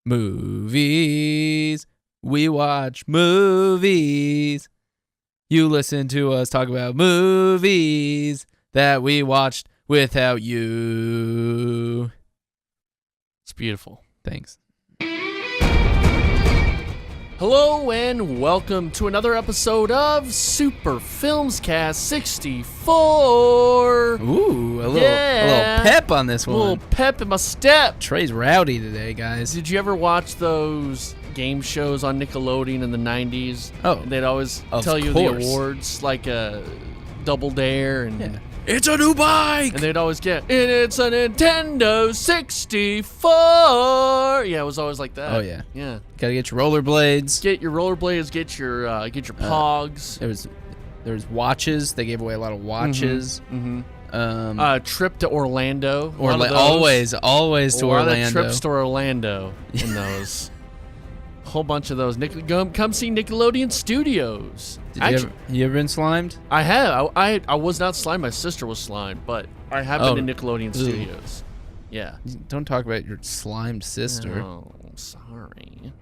Movies. We watch movies. You listen to us talk about movies that we watched without you. It's beautiful. Thanks. Hello and welcome to another episode of Super FilmsCast 64. Ooh, a little pep on this one. A little pep in my step. Trey's rowdy today, guys. Did you ever watch those game shows on Nickelodeon in the 90s? Oh, They'd always tell you the awards, like Double Dare and it's a new bike, and they'd always get, and it's a Nintendo 64. Yeah, it was always like that. Oh yeah. Gotta get your rollerblades. Get your rollerblades. Get your Pogs. There was watches. They gave away a lot of watches. Trip to Orlando. Always to Orlando. A lot of trips to Orlando in those. Whole bunch of those. Come see Nickelodeon Studios. You ever been slimed? I have. I was not slimed. My sister was slimed, but I have been in Nickelodeon Studios. Yeah. Don't talk about your slimed sister. Oh, sorry.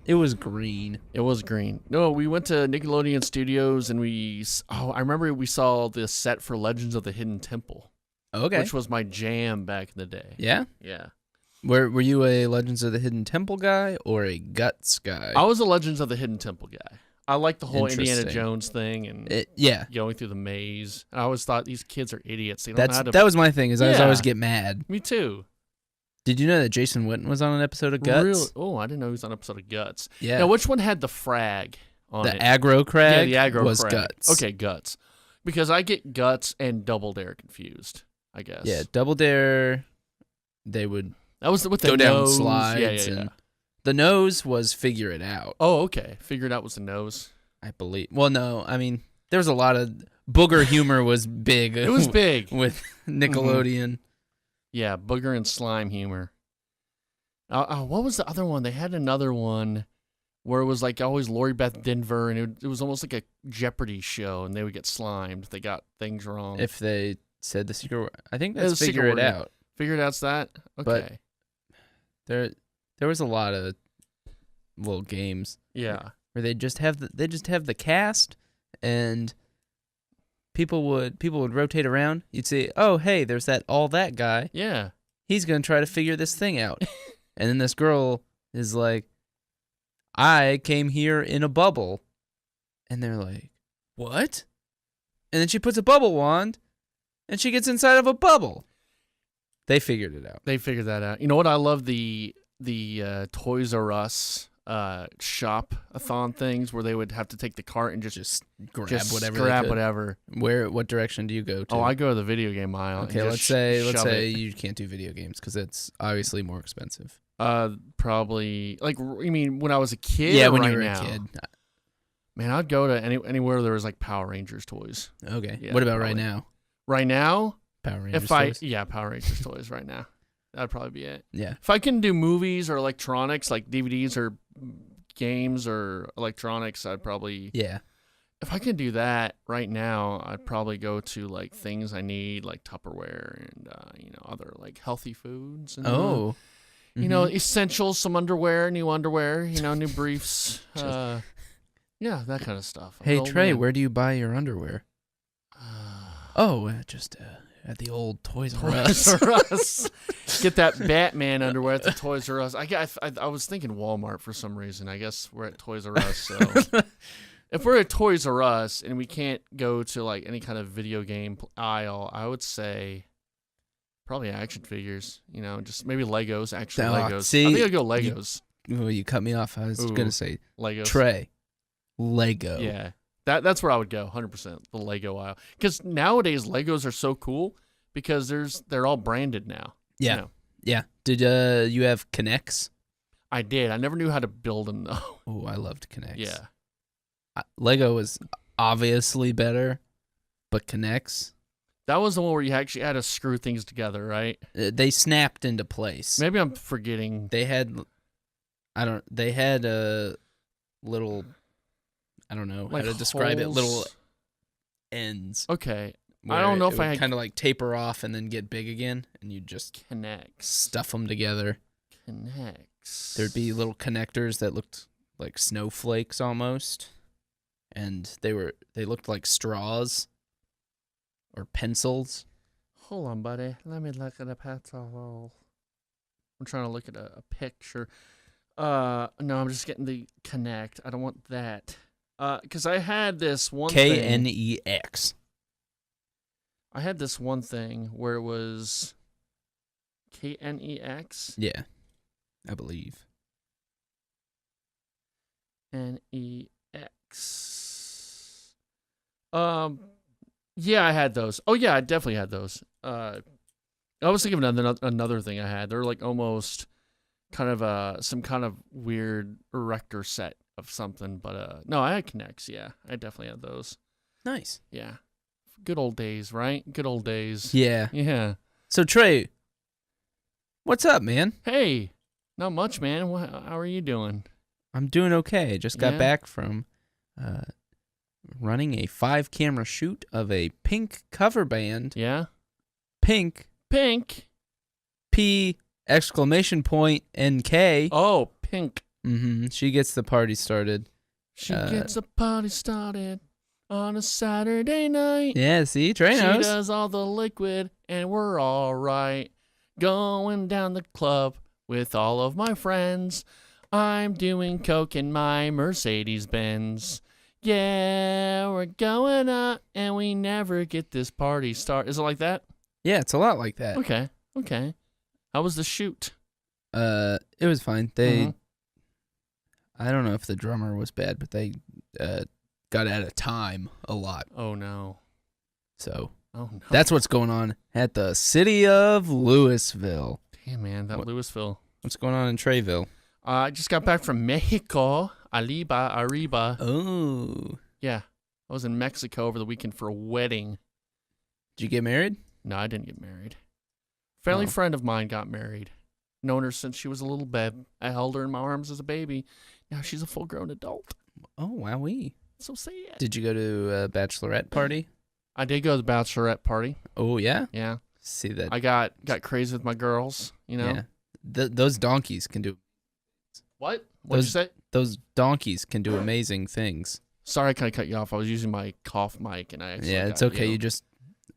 It was green. It was green. No, we went to Nickelodeon Studios and I remember we saw the set for Legends of the Hidden Temple. Okay. Which was my jam back in the day. Yeah? Yeah. Were you a Legends of the Hidden Temple guy or a Guts guy? I was a Legends of the Hidden Temple guy. I liked the whole Indiana Jones thing and going through the maze. I always thought these kids are idiots. They don't know how to... That was my thing. I was always get mad. Me too. Did you know that Jason Witten was on an episode of Guts? Really? Oh, I didn't know he was on an episode of Guts. Yeah. Now, which one had the frag on it? The aggro crag. Yeah, the aggro was crag. Guts. Okay, Guts. Because I get Guts and Double Dare confused, I guess. Yeah, Double Dare, they would... That was with the go down nose. slides. Yeah. And the nose was Figure It Out. Oh, okay. Figure It Out was the nose. I believe. Well, no. I mean, there was a lot of booger humor was big. It was big with Nickelodeon. Yeah, booger and slime humor. What was the other one? They had another one where it was like always Lori Beth Denver, and it was almost like a Jeopardy show, and they would get slimed. They got things wrong. If they said the secret word, I think that's Figure It Out. Figure It Out's that? Okay. But there was a lot of little games. Yeah. Where they just have the cast, and people would rotate around. You'd say, "Oh, hey, there's that guy. Yeah. He's gonna try to figure this thing out." And then this girl is like, "I came here in a bubble," and they're like, "What?" And then she puts a bubble wand, and she gets inside of a bubble. They figured it out. They figured that out. You know what? I love the Toys R Us shop-a-thon things where they would have to take the cart and just grab whatever. Whatever. What direction do you go to? Oh, I go to the video game aisle. Okay, let's say you can't do video games because it's obviously more expensive. Probably you mean when I was a kid? Yeah, or when right you were now? a kid. Man, I'd go to anywhere there was like Power Rangers toys. Okay. Yeah, what about probably. right now? Right now, Power Rangers toys? Power Rangers toys right now. That'd probably be it. Yeah. If I can do movies or electronics, like DVDs or games or electronics, I'd probably... Yeah. If I can do that right now, I'd probably go to, like, things I need, like Tupperware and, other, like, healthy foods. And, you know, essentials, some underwear, new briefs. Yeah, that kind of stuff. Hey, Trey, where do you buy your underwear? Just at the old Toys R Us. Get that Batman underwear at the Toys R Us. I was thinking Walmart for some reason. I guess we're at Toys R Us. So if we're at Toys R Us and we can't go to like any kind of video game aisle, I would say probably action figures. Just maybe Legos. Actually, Legos. See, I think I'd go Legos. You cut me off. I was gonna say Legos. Trey, Lego. Yeah. That's where I would go, 100%, the Lego aisle. Because nowadays, Legos are so cool because they're all branded now. Yeah. Yeah. Did you have Connects? I did. I never knew how to build them, though. Oh, I loved Connects. Yeah. Lego was obviously better, but Connects... That was the one where you actually had to screw things together, right? They snapped into place. Maybe I'm forgetting. They had a little... I don't know like how to describe it. holes? Little ends. Okay. I don't know if I had... kind of like taper off and then get big again, and you just Connects. stuff them together. Connects. There'd be little connectors that looked like snowflakes almost, and they looked like straws or pencils. Hold on, buddy. Let me look at a pencil. I'm trying to look at a picture. No, I'm just getting the Connect. I don't want that. Because I had this one thing. KNEX. I had this one thing where it was KNEX. Yeah, I believe. NEX. Yeah, I had those. Oh yeah, I definitely had those. I was thinking of another thing I had. They're like almost kind of some kind of weird erector set of something, but no, I had Connects. Yeah, I definitely had those. Nice. Yeah, good old days, right? Good old days. Yeah. Yeah. So Trey, what's up, man? Hey, not much, man. How are you doing? I'm doing okay. Just got Yeah? back from running a 5-camera shoot of a Pink cover band. Yeah. Pink. Pink. P NK. Oh, Pink. Mm-hmm. She gets the party started. She gets a party started on a Saturday night. Yeah, see? Trey knows. She does all the liquid, and we're all right. Going down the club with all of my friends. I'm doing coke in my Mercedes-Benz. Yeah, we're going up, and we never get this party started. Is it like that? Yeah, it's a lot like that. Okay. How was the shoot? It was fine. I don't know if the drummer was bad, but they got out of time a lot. Oh, no. So Oh, no. that's what's going on at the city of Louisville. Damn, man, Louisville. What's going on in Treyville? I just got back from Mexico. Arriba. Oh. Yeah. I was in Mexico over the weekend for a wedding. Did you get married? No, I didn't get married. Family friend of mine got married. Known her since she was a little babe. I held her in my arms as a baby. Now she's a full-grown adult. Oh, wowee. So sad. Did you go to a bachelorette party? I did go to the bachelorette party. Oh, yeah? Yeah. See that? I got crazy with my girls, you know? Yeah. Those donkeys can do... What? What'd you say? Those donkeys can do amazing things. Sorry I kind of cut you off. I was using my cough mic and I actually Yeah, it's okay. You just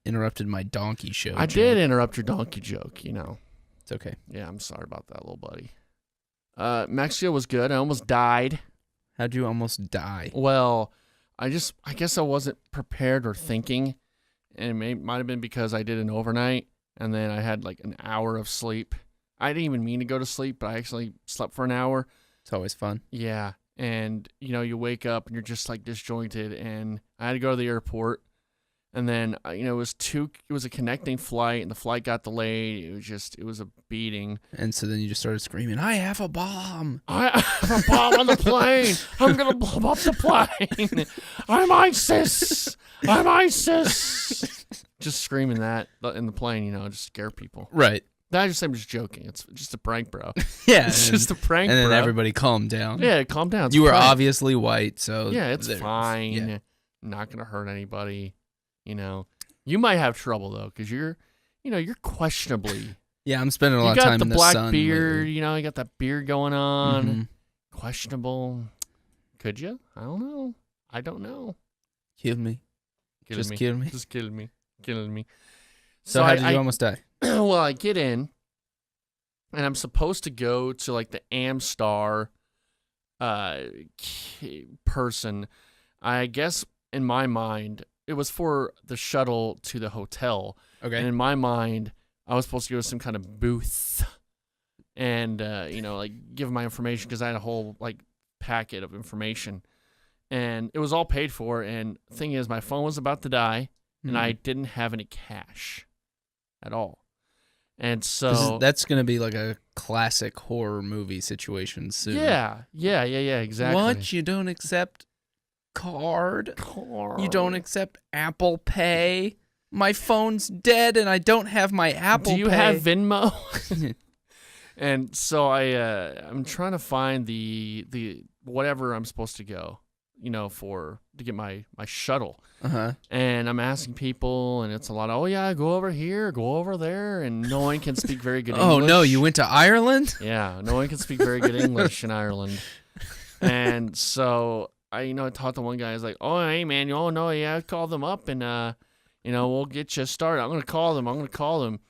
interrupted my donkey show. I did interrupt your donkey joke, you know. It's okay. Yeah, I'm sorry about that, little buddy. Mexico was good. I almost died. How'd you almost die? Well, I guess I wasn't prepared or thinking, and it might have been because I did an overnight, and then I had like an hour of sleep. I didn't even mean to go to sleep, but I actually slept for an hour. It's always fun. Yeah, and you wake up and you're just like disjointed, and I had to go to the airport, and then it was a connecting flight, and the flight got delayed. It was a beating. And so then you just started screaming, "I have a bomb! I have a bomb on the plane! I'm gonna blow up the plane! I'm ISIS! I'm ISIS!" Just screaming that in the plane, just scare people. Right. I'm just joking. It's just a prank, bro. Yeah. It's just a prank, and then bro. everybody calmed down. Yeah, calm down. It's You a were prank. obviously white, so... Yeah, it's fine. Yeah. Not going to hurt anybody, You might have trouble, though, because you're questionably... Yeah, I'm spending a lot of time in the sun. You got the black beard, you got that beard going on. Mm-hmm. Questionable. Could you? I don't know. Kill me. Just kill me. Just kill me. Killing me. So how did you almost die? Well, I get in, and I'm supposed to go to like the Amstar person. I guess in my mind, it was for the shuttle to the hotel. Okay. And in my mind, I was supposed to go to some kind of booth and, give my information because I had a whole packet of information. And it was all paid for. And the thing is, my phone was about to die, and I didn't have any cash at all. And so that's going to be like a classic horror movie situation soon. Yeah, exactly. What? You don't accept card? You don't accept Apple Pay? My phone's dead and I don't have my Apple Pay. Do you have Venmo? And so I'm trying to find the whatever I'm supposed to go. to get my shuttle. Uh-huh. And I'm asking people, and it's a lot of, oh yeah, go over here, go over there, and no one can speak very good English. Oh no, you went to Ireland? Yeah, no one can speak very good English in Ireland. And so I talked to one guy. He's like, oh hey man, I call them up and we'll get you started. I'm gonna call them.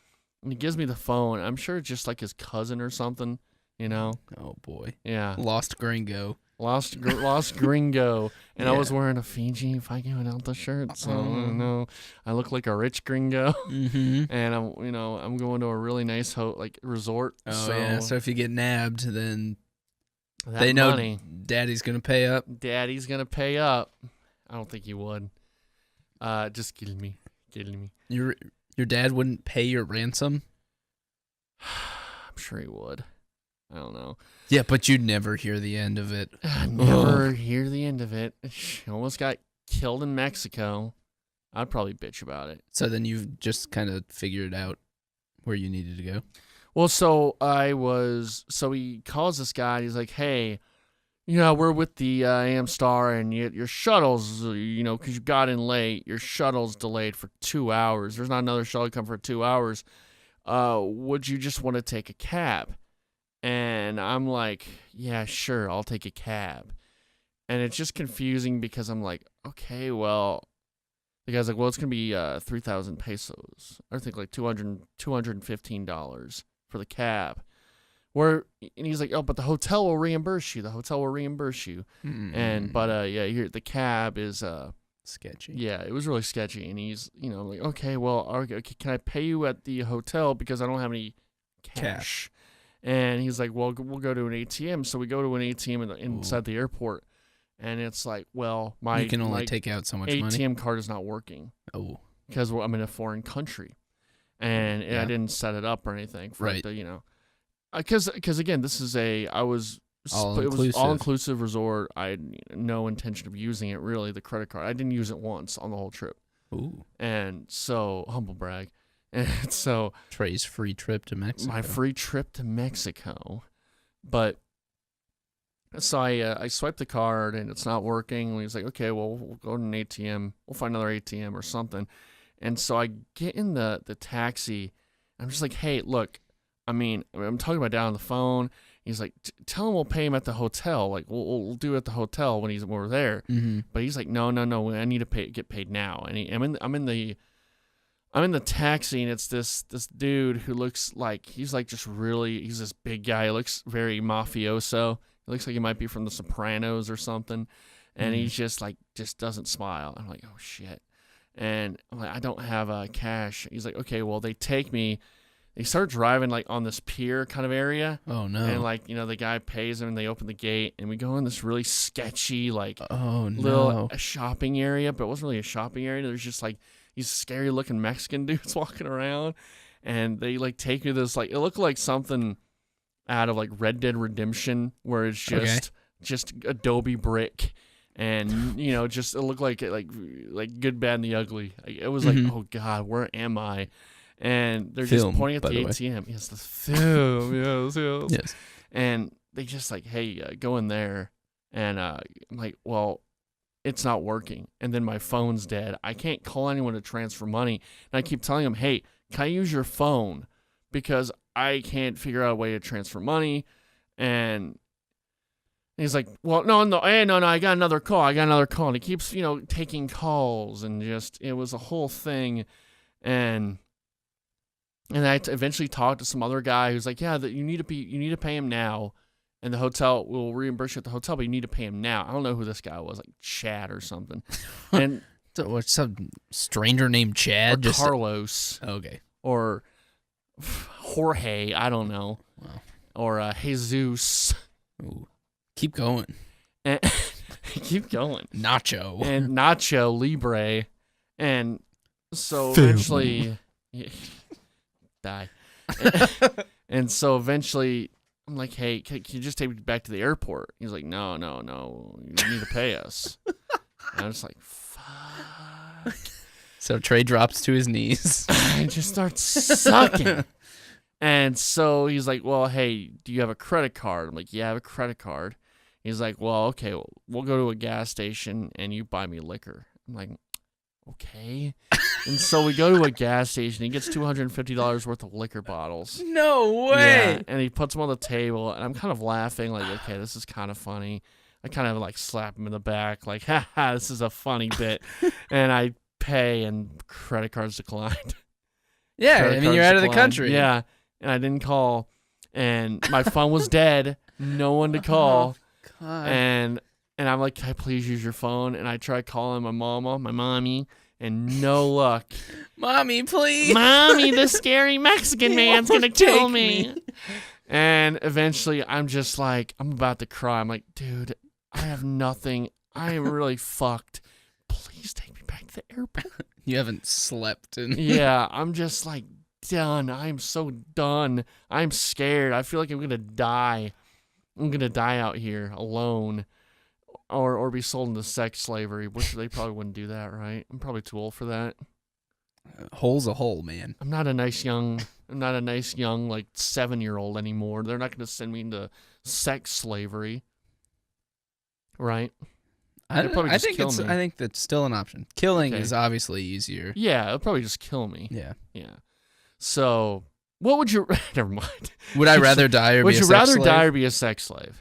And he gives me the phone. I'm sure it's just like his cousin or something. Oh boy. Yeah. Lost gringo. Lost gringo. And I was wearing a Fiji Delta shirt, so I look like a rich gringo. Mm-hmm. And I'm going to a really nice resort. Oh yeah. So if you get nabbed, then that they know money, Daddy's gonna pay up. Daddy's gonna pay up. I don't think he would. Just kidding me. Your dad wouldn't pay your ransom? I'm sure he would. I don't know. Yeah, but you'd never hear the end of it. Never hear the end of it. She almost got killed in Mexico. I'd probably bitch about it. So then you've just kind of figured out where you needed to go? Well, so he calls this guy, and he's like, hey, we're with the AM Star, and your shuttle's, because you got in late, your shuttle's delayed for 2 hours. There's not another shuttle come for 2 hours. Would you just want to take a cab? And I'm like, yeah, sure, I'll take a cab. And it's just confusing because I'm like, okay, well, the guy's like, well, it's going to be 3,000 pesos. I think like $215 for the cab. And he's like, oh, but the hotel will reimburse you. Mm-hmm. And, here, the cab is sketchy. Yeah, it was really sketchy. And he's, like, okay, well, okay, can I pay you at the hotel because I don't have any cash? And he's like, well, we'll go to an ATM. So we go to an ATM inside the airport. And it's like, well, you can only take out so much ATM money. card is not working. Oh. Because I'm in a foreign country. And I didn't set it up or anything. For right. Because again, this is it was all-inclusive resort. I had no intention of using it, really, the credit card. I didn't use it once on the whole trip. Ooh. And so, humble brag. And so Trey's free trip to Mexico. My free trip to Mexico. But so I swiped the card and it's not working. And he's like, okay, well, we'll go to an ATM. We'll find another ATM or something. And so I get in the taxi. I'm just like, hey, look, I'm talking to my dad on the phone. He's like, tell him we'll pay him at the hotel. Like, we'll do it at the hotel when we're there. Mm-hmm. But he's like, no, I need to get paid now. And I'm in the taxi, and it's this dude who looks like he's this big guy. He looks very mafioso. He looks like he might be from The Sopranos or something. And he's just doesn't smile. I'm like, oh shit. And I'm like, I don't have cash. He's like, okay, well, they take me. They start driving on this pier kind of area. Oh no. And the guy pays him and they open the gate and we go in this really sketchy little shopping area, but it wasn't really a shopping area. There's just these scary looking Mexican dudes walking around, and they take me to this it looked like something out of Red Dead Redemption, where it's just Adobe brick. And just it looked like Good, Bad, and the Ugly. It was oh God, where am I? And they're Film, just pointing at the ATM. Yes, the film. Yes. And they just hey, go in there. And I'm like, well, it's not working. And then my phone's dead. I can't call anyone to transfer money. And I keep telling them, hey, can I use your phone? Because I can't figure out a way to transfer money. And he's like, well, no, I got another call. And he keeps, taking calls, and it was a whole thing. And I eventually talked to some other guy who's like, yeah, you need to pay him now, and the hotel will reimburse you at the hotel, but you need to pay him now. I don't know who this guy was, Chad or something. And so what's some stranger named Chad? Or Carlos. Okay. Or Jorge, I don't know. Wow. Or Jesus. Ooh. Keep going. Keep going. Nacho. And Nacho Libre. And so eventually... die. And so eventually I'm like, hey, can you just take me back to the airport? He's like, no, you need to pay us. And I'm just like, fuck. So Trey drops to his knees and just starts sucking. And so he's like, well, hey, do you have a credit card? I'm like, yeah, I have a credit card. He's like, well, okay, we'll go to a gas station and you buy me liquor. I'm like, okay. And so we go to a gas station. He gets $250 worth of liquor bottles. No way. Yeah, and he puts them on the table, and I'm kind of laughing, like, okay, this is kind of funny. I kind of like slap him in the back, like, ha ha, this is a funny bit. And I pay, and credit cards declined. Yeah, Credit I mean, cards you're out of the declined. country. Yeah, and I didn't call, and my phone was dead. No one to call. God. And I'm like, can I please use your phone? And I try calling my mommy, and no luck. Mommy, please. Mommy, the scary Mexican man's going to kill take me. And eventually I'm just like, I'm about to cry. I'm like, dude, I have nothing. I am really fucked. Please take me back to the airport. You haven't slept in. Yeah, I'm just like done. I'm so done. I'm scared. I feel like I'm going to die. I'm going to die out here alone or be sold into sex slavery, which they probably wouldn't do that, right? I'm probably too old for that. Hole's a hole, man. I'm not a nice young like 7-year-old anymore. They're not going to send me into sex slavery. Right? I think kill me. I think that's still an option. Killing Okay. is obviously easier. Yeah, it'll probably just kill me. Yeah. Yeah. So, what would you never mind. Would I rather die or Would be a you sex rather slave? die or be a sex slave?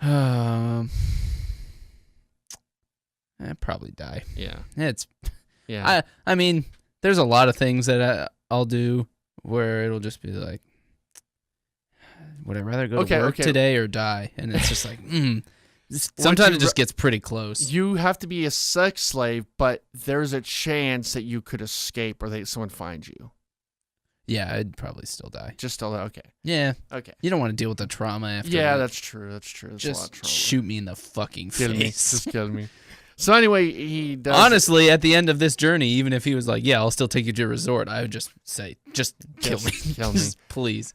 I'd probably die. Yeah. Yeah. I mean, there's a lot of things that I'll do where it'll just be like, would I rather go to work today or die? And it's just like, sometimes it just gets pretty close. You have to be a sex slave, but there's a chance that you could escape or someone finds you. Yeah, I'd probably still die. Just still, okay. Yeah. Okay. You don't want to deal with the trauma after Yeah, that. that's true. That's true. That's a lot of Just trauma. shoot me in the fucking Kidding me. face. Just kidding me. So anyway, he does. Honestly, at the end of this journey, even if he was like, yeah, I'll still take you to a resort, I would just say, just kill me. Kill me. Just please.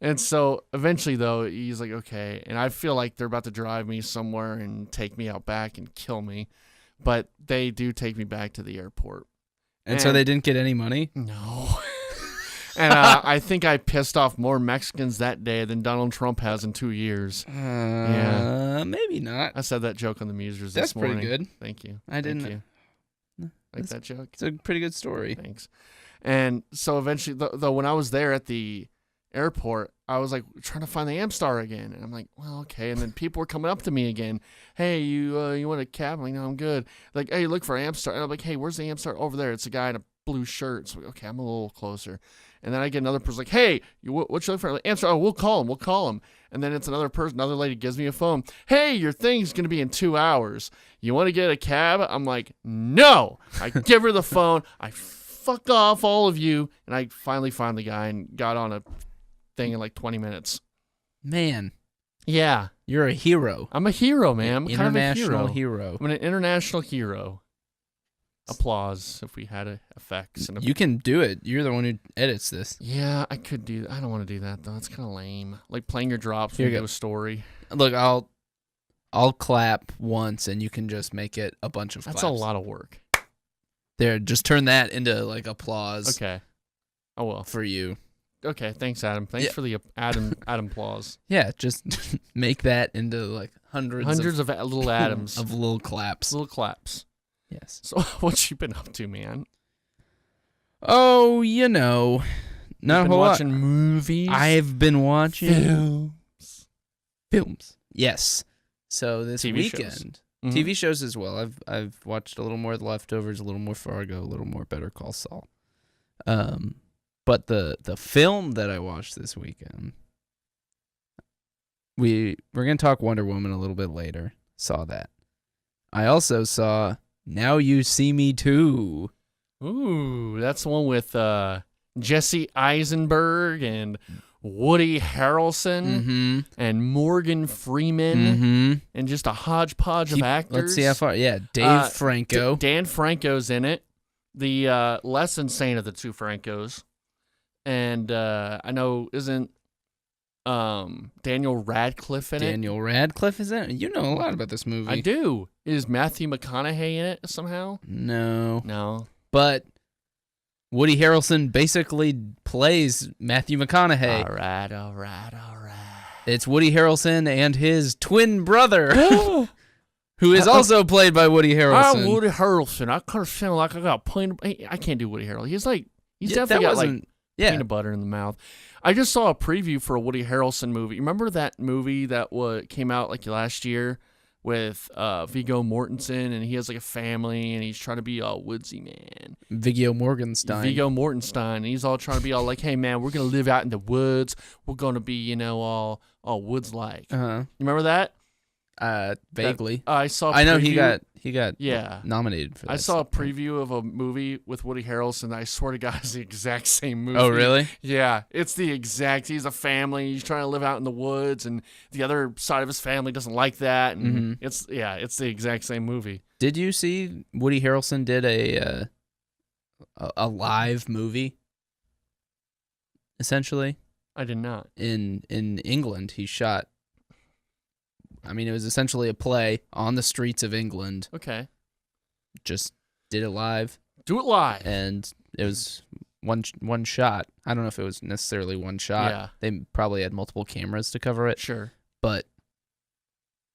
And so eventually, though, he's like, okay. And I feel like they're about to drive me somewhere and take me out back and kill me. But they do take me back to the airport. And so they didn't get any money? No. And I think I pissed off more Mexicans that day than Donald Trump has in 2 years. Yeah. Maybe not. I said that joke on the Musers That's this morning. pretty good. Thank you. I didn't. Thank you. Like that joke? It's a pretty good story. Thanks. And so eventually, though, when I was there at the airport, I was like trying to find the Amstar again. And I'm like, well, okay. And then people were coming up to me again. Hey, you want a cab? I'm like, no, I'm good. Like, hey, look for Amstar. And I'm like, hey, where's the Amstar? Over there. It's a guy in a blue shirt. So, okay, I'm a little closer. And then I get another person like, hey, what you looking for? Like, Amstar. Oh, we'll call him. And then it's another person. Another lady gives me a phone. Hey, your thing's going to be in 2 hours. You want to get a cab? I'm like, no. I give her the phone. I fuck off, all of you. And I finally found the guy and got on a thing in like 20 minutes. Man. Yeah. You're a hero. I'm a hero, man. I'm International kind of a hero. I'm an international hero. Applause if we had effects. And You can do it. You're the one who edits this. Yeah, I could do that. I don't want to do that, though. It's kind of lame. Like playing your drops Here when you you go. do a story. Look, I'll clap once, and you can just make it a bunch of claps. That's a lot of work. There, just turn that into like applause. Okay. Oh, well. For you. Okay, thanks, Adam. Thanks for the Adam applause. Yeah, just make that into like hundreds of little Adams. of little claps. Little claps. Yes. So what you been up to, man? Oh, you know, not a whole lot. Watching movies. I've been watching films. Yes. So this TV weekend, shows. Mm-hmm. TV shows as well. I've watched a little more The Leftovers, a little more Fargo, a little more Better Call Saul. But the film that I watched this weekend, we're gonna talk Wonder Woman a little bit later. Saw that. I also saw Now You See Me Too. Ooh, that's the one with Jesse Eisenberg and Woody Harrelson and Morgan Freeman and just a hodgepodge of actors. Let's see how far. Yeah, Dave Franco. Dan Franco's in it. The less insane of the two Francos. And I know, isn't Daniel Radcliffe in it? Daniel Radcliffe is in it? You know a lot about this movie. I do. Is Matthew McConaughey in it somehow? No. But Woody Harrelson basically plays Matthew McConaughey. All right. It's Woody Harrelson and his twin brother, who is also played by Woody Harrelson. I'm Woody Harrelson. I kind of sound like I got I can't do Woody Harrelson. He's definitely got like peanut butter in the mouth. I just saw a preview for a Woody Harrelson movie. Remember that movie that came out like last year with Viggo Mortensen, and he has like a family, and he's trying to be all woodsy man. Viggo Mortensen. And he's all trying to be all like, hey man, we're gonna live out in the woods. We're gonna be all woods like. You remember that? Vaguely. I saw. I know he got nominated for that. I saw a preview of a movie with Woody Harrelson. I swear to God, it's the exact same movie. Oh, really? Yeah, it's the exact. He's a family. He's trying to live out in the woods, and the other side of his family doesn't like that. And it's the exact same movie. Did you see Woody Harrelson did a live movie? Essentially, I did not. In England, he shot. I mean, it was essentially a play on the streets of England. Okay. Just did it live. Do it live. And it was one shot. I don't know if it was necessarily one shot. Yeah. They probably had multiple cameras to cover it. Sure. But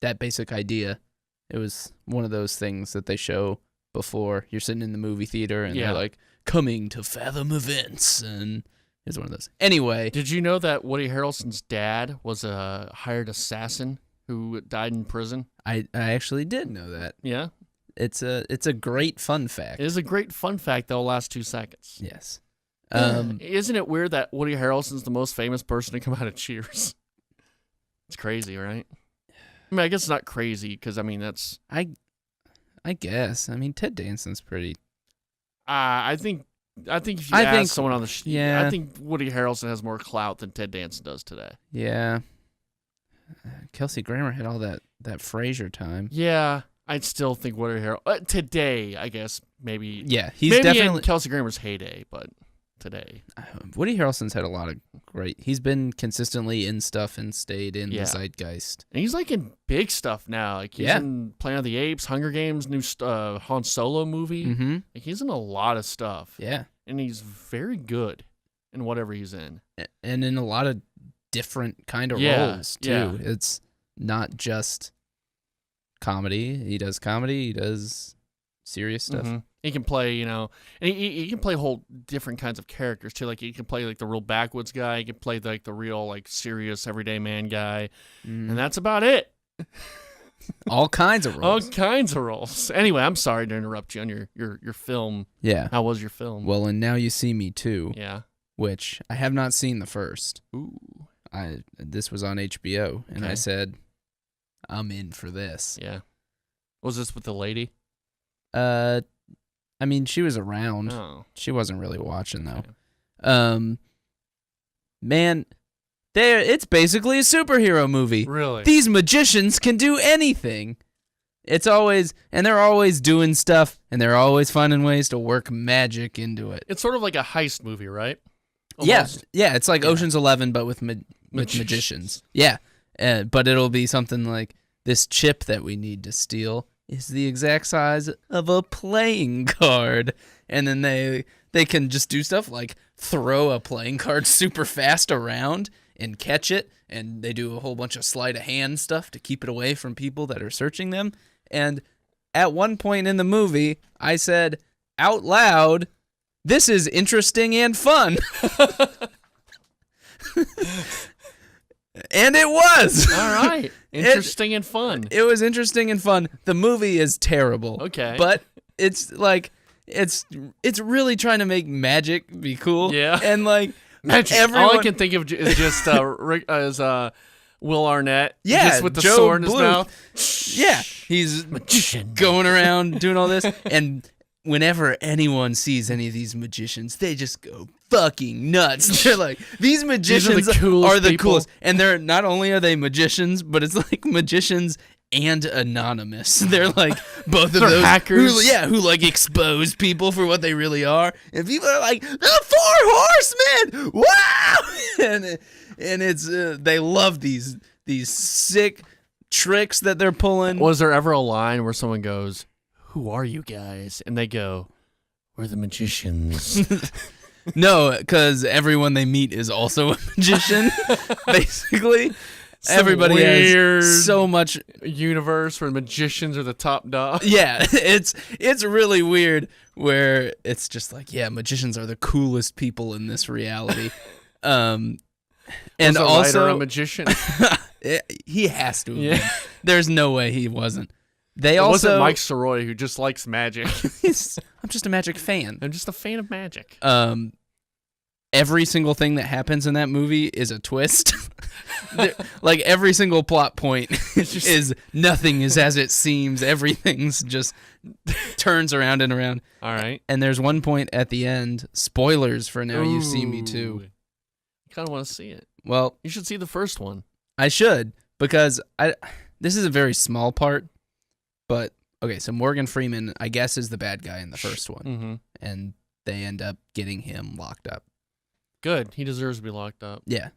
that basic idea, it was one of those things that they show before you're sitting in the movie theater and they're like, coming to fathom events, and it's one of those. Anyway. Did you know that Woody Harrelson's dad was a hired assassin who died in prison? I actually did know that. Yeah. It's a great fun fact. It is a great fun fact that'll last 2 seconds. Yes. Isn't it weird that Woody Harrelson's the most famous person to come out of Cheers? It's crazy, right? I mean, I guess it's not crazy because, I mean, that's... I guess. I mean, Ted Danson's pretty... I think if you ask someone on the... I think Woody Harrelson has more clout than Ted Danson does today. Yeah. Kelsey Grammer had all that Frasier time. Yeah, I'd still think Woody Harrelson today. I guess maybe. Yeah, he's maybe definitely in Kelsey Grammer's heyday, but today. Woody Harrelson's had a lot of great. He's been consistently in stuff and stayed in the zeitgeist. And he's like in big stuff now. Like he's in Planet of the Apes, Hunger Games, new Han Solo movie. Mm-hmm. Like he's in a lot of stuff. Yeah, and he's very good in whatever he's in, and in a lot of different kind of roles too. Yeah. It's not just comedy. He does comedy. He does serious stuff. Mm-hmm. He can play, and he can play whole different kinds of characters too. Like he can play like the real backwoods guy. He can play like the real like serious everyday man guy, and that's about it. All kinds of roles. All kinds of roles. Anyway, I'm sorry to interrupt you on your film. Yeah. How was your film? Well, and Now You See Me Too. Yeah. Which I have not seen the first. Ooh. This was on HBO, and I said, I'm in for this. Yeah. Was this with the lady? I mean, she was around. Oh. She wasn't really watching, though. Man, it's basically a superhero movie. Really? These magicians can do anything. They're always doing stuff, and they're always finding ways to work magic into it. It's sort of like a heist movie, right? Almost. Yeah, it's like Ocean's 11, but with magicians. Yeah, but it'll be something like, this chip that we need to steal is the exact size of a playing card. And then they can just do stuff like throw a playing card super fast around and catch it, and they do a whole bunch of sleight of hand stuff to keep it away from people that are searching them. And at one point in the movie, I said out loud, "This is interesting and fun." And it was. All right. Interesting and fun. It was interesting and fun. The movie is terrible. Okay. But it's like it's really trying to make magic be cool. Yeah. And like magic. All I can think of is just Will Arnett. Yeah. Just with the Joe sword in Bluth. his mouth. Yeah. He's magician going around doing all this, and whenever anyone sees any of these magicians, they just go fucking nuts. They're like, these magicians are the coolest. And they're not only are they magicians, but it's like magicians and anonymous. They're like both of those hackers. Who like expose people for what they really are. And people are like, the Four Horsemen! Wow! And it's they love these sick tricks that they're pulling. Was there ever a line where someone goes, "Who are you guys?" And they go, "We're the magicians." No, because everyone they meet is also a magician, basically. Everybody weird has so much universe where magicians are the top dog. Yeah, it's really weird where it's just like, yeah, magicians are the coolest people in this reality. And Was the also writer a magician? he has to have Yeah. been. There's no way he wasn't. They It also wasn't Mike Soroy who just likes magic. I'm just a magic fan. I'm just a fan of magic. Every single thing that happens in that movie is a twist. Like every single plot point is nothing is as it seems. Everything's just turns around and around. All right. And there's one point at the end, spoilers for Now You See Me Too. I kind of want to see it. Well, You should see the first one. I should, because this is a very small part, but okay, so Morgan Freeman, I guess, is the bad guy in the first one, Mm-hmm. and they end up getting him locked up. Good. He deserves to be locked up. Yeah.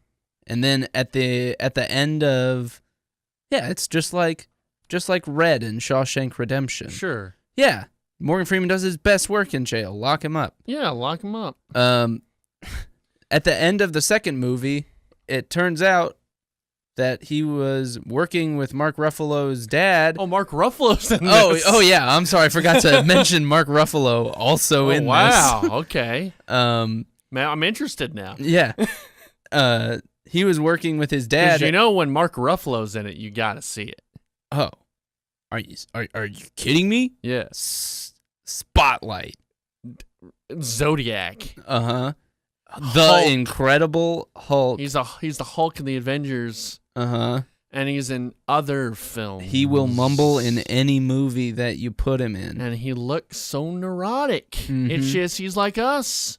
And then at the end of, yeah, it's just like Red in Shawshank Redemption. Sure. Yeah. Morgan Freeman does his best work in jail. Lock him up. Yeah, lock him up. At the end of the second movie, it turns out that he was working with Mark Ruffalo's dad. Oh, Mark Ruffalo's in this. Oh yeah. I'm sorry. I forgot to mention Mark Ruffalo also in wow. this. Okay. Man, I'm interested now. Yeah. He was working with his dad. 'Cause you know when Mark Ruffalo's in it, you gotta see it. Oh, are you kidding me? Yeah. Spotlight. Zodiac. The Hulk. Incredible Hulk. He's the Hulk in the Avengers, And and he's in other films. he will mumble in any movie that you put him in. and he looks so neurotic. Mhm. It's just he's like us.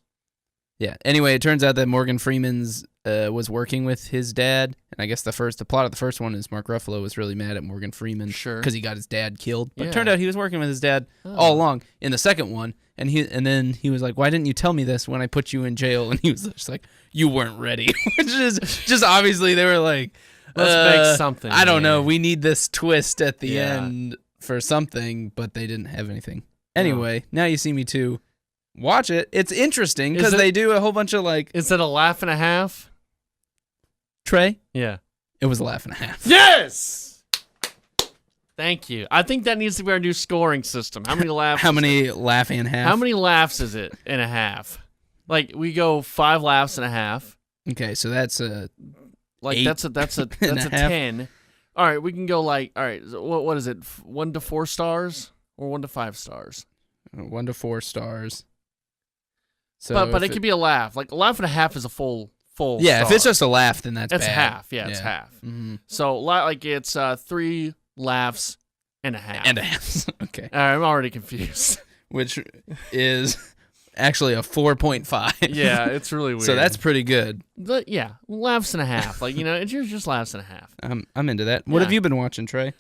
Yeah. Anyway, it turns out that Morgan Freeman's was working with his dad, and I guess the plot of the first one is Mark Ruffalo was really mad at Morgan Freeman Sure. because he got his dad killed. But Yeah. it turned out he was working with his dad Oh. all along in the second one, and then he was like, "Why didn't you tell me this when I put you in jail?" And he was just like, "You weren't ready," which is just obviously they were like, Let's make something. I don't know. here. We need this twist at the Yeah. end for something, but they didn't have anything. Anyway, Now You See Me Too. Watch it. It's interesting because Is it- they do a whole bunch of like Is it a laugh and a half? Trey. Yeah. It was a laugh and a half. Yes. Thank you. I think that needs to be our new scoring system. How many laughs? How many laugh and half? How many laughs is it in a half? Like we go 5 laughs and a half. Okay, so that's a Like 8 that's a and a half. 10. All right, we can go like all right. So what is it? 1 to 4 stars or 1 to 5 stars? 1 to 4 stars. So but if it could be a laugh. Like a laugh and a half is a full. yeah. Star. If it's just a laugh, then that's it's bad. half. Yeah, it's half. Mm-hmm. So like it's 3 laughs and a half. And a half. Okay, All right, I'm already confused. which is actually a 4.5. Yeah, it's really weird. So that's pretty good. But yeah, laughs and a half. Like it's just laughs and a half. I'm into that. What Yeah. have you been watching, Trey?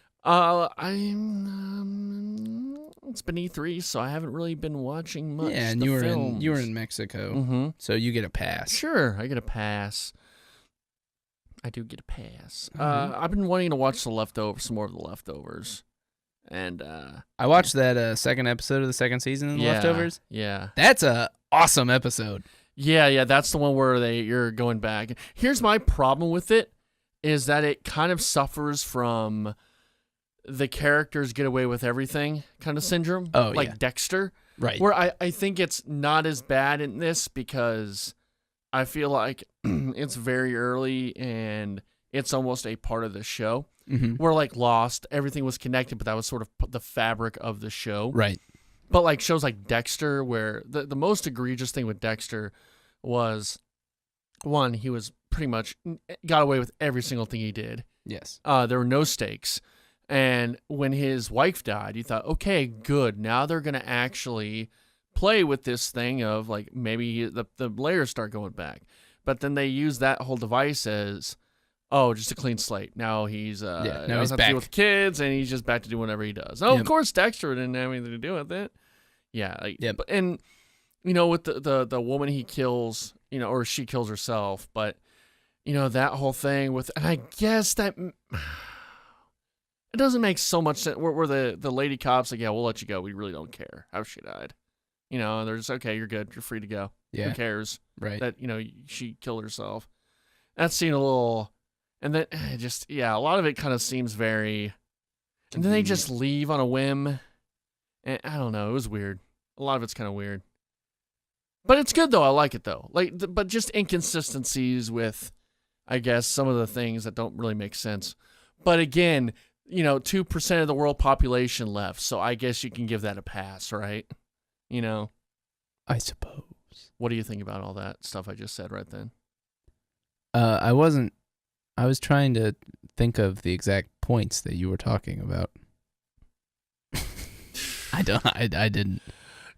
It's been E3, so I haven't really been watching much. Yeah, and you were in Mexico, Mm-hmm. so you get a pass. Sure, I get a pass. I do get a pass. Mhm. I've been wanting to watch some more of The Leftovers, and I watched that second episode of the second season of The Leftovers. Yeah, That's a awesome episode. yeah. That's the one where you're going back. Here's my problem with it: is that it kind of suffers from the characters get away with everything kind of syndrome. Oh, like yeah. Dexter. Right. Where I think it's not as bad in this because I feel like it's very early and it's almost a part of the show. Mm-hmm. Where like Lost, everything was connected, but that was sort of the fabric of the show. Right. But like shows like Dexter, where the most egregious thing with Dexter was, one, he was pretty much got away with every single thing he did. Yes. There were no stakes. And when his wife died, you thought, okay, good. Now they're going to actually play with this thing of like maybe the layers start going back. But then they use that whole device as, oh, just a clean slate. Now he's now doesn't he's have to back. deal with kids, and he's just back to doing whatever he does. Oh, Yep. of course, Dexter didn't have anything to do with it. Yeah. Yep. And with the woman he kills, or she kills herself, but that whole thing with, and I guess that. It doesn't make so much sense where the lady cop's like, yeah, we'll let you go. We really don't care how she died. And they're just, okay, you're good. You're free to go. Yeah. Who cares Right. that, she killed herself? That seemed a little, And then a lot of it kind of seems very. And then they just leave on a whim. And I don't know. It was weird. A lot of it's kind of weird. But it's good though. I like it though. But just inconsistencies with, I guess, some of the things that don't really make sense. But again, 2% of the world population left, so I guess you can give that a pass, right? I suppose. What do you think about all that stuff I just said right then? I was trying to think of the exact points that you were talking about. I didn't.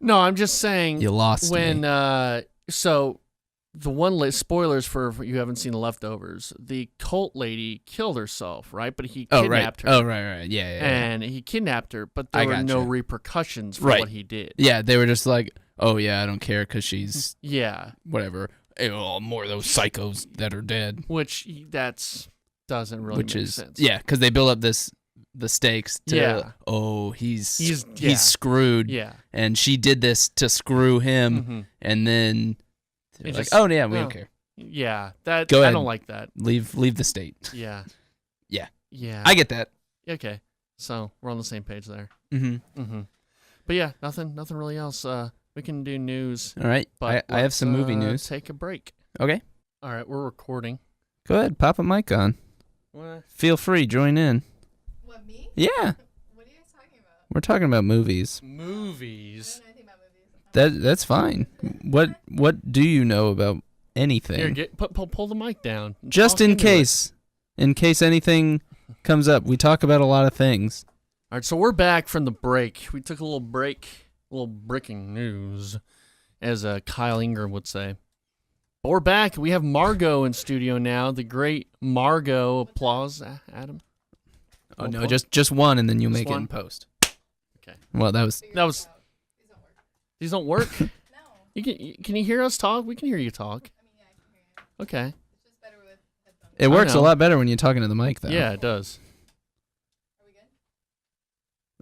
No, I'm just saying. You lost when, me. So the one spoilers for you haven't seen The Leftovers. The cult lady killed herself, right? But he kidnapped her. Oh, right. Yeah. And he kidnapped her, but there were no repercussions for what he did. Yeah, they were just like, oh yeah, I don't care because she's whatever. More of those psychos that are dead. Which doesn't really make sense. Yeah, because they build up the stakes to he's screwed. Yeah. And she did this to screw him, and then they're like, oh yeah, we don't care. Yeah, Go I ahead. don't like that. Leave the state. Yeah. Yeah. I get that. Okay. So we're on the same page there. Mm-hmm. But yeah, nothing really else. We can do news. All right. But I have some movie news. Take a break. Okay. All right, we're recording. Go ahead, pop a mic on. What? Feel free, join in. What, me? Yeah. What are you guys talking about? We're talking about movies. I don't know anything about movies. That's fine. What do you know about anything? Here, pull the mic down. Just in case anything comes up. We talk about a lot of things. All right, so we're back from the break. We took a little break, a little breaking news, as Kyle Ingram would say. But we're back. We have Margot in studio now. The great Margot. Applause, Adam. Oh no, just one, and then you make it in post. Okay. Well, that was. These don't work. No. Can you hear us talk? We can hear you talk. I mean, yeah, I can hear you. Okay. It's just better with headphones. It works a know. lot better when you're talking to the mic, though. Yeah, it does. Are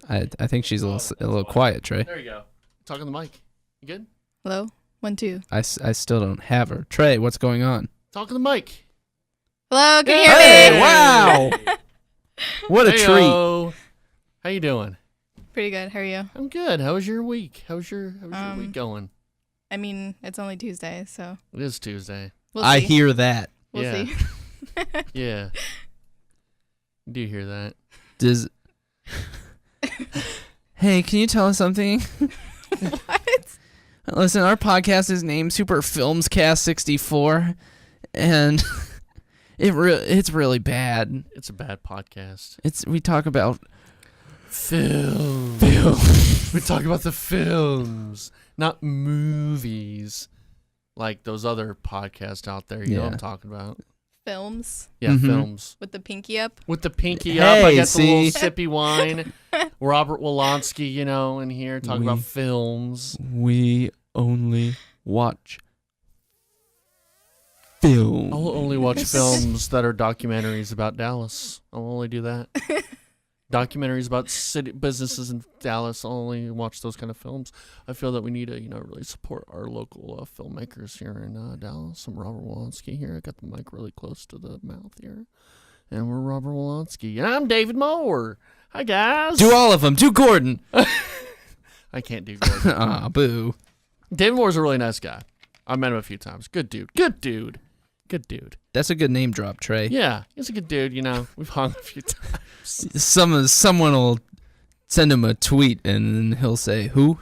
we good? I think she's a little quiet, Trey. There you go. Talk on the mic. You good? Hello? 1, 2. I still don't have her. Trey, what's going on? Talk on the mic. Hello, can you hear Hey, me? wow. What a treat. Heyo. How you doing? Pretty good. How are you? I'm good. How was your week? How's your week going? I mean, it's only Tuesday, so It is Tuesday. we'll I see. hear that. We'll Yeah. see. Yeah. Do you hear that? Does. Hey, can you tell us something? What? Listen, our podcast is named Super FilmsCast 64, and it's really bad. It's a bad podcast. We talk about Film. We talk about the films, not movies. Like those other podcasts out there. You know what I'm talking about. Films Yeah, Mhm. films. with the pinky up. With the pinky up, I Hey, got the little see? sippy wine. Robert Wolonsky, in here talking about films. We only watch film. I'll only watch films that are documentaries about Dallas. I'll only do that. Documentaries about city businesses in Dallas. I'll only watch those kind of films. I feel that we need to, really support our local filmmakers here in Dallas. I'm Robert Wolonsky here. I got the mic really close to the mouth here. And we're Robert Wolonsky. And I'm David Moore. Hi, guys. Do all of them. Do Gordon. I can't do Gordon. Ah, boo. David Moore's a really nice guy. I met him a few times. Good dude. Good dude. Good dude. That's a good name drop, Trey. Yeah, he's a good dude. We've hung a few times. Someone will send him a tweet, and then he'll say, "Who?"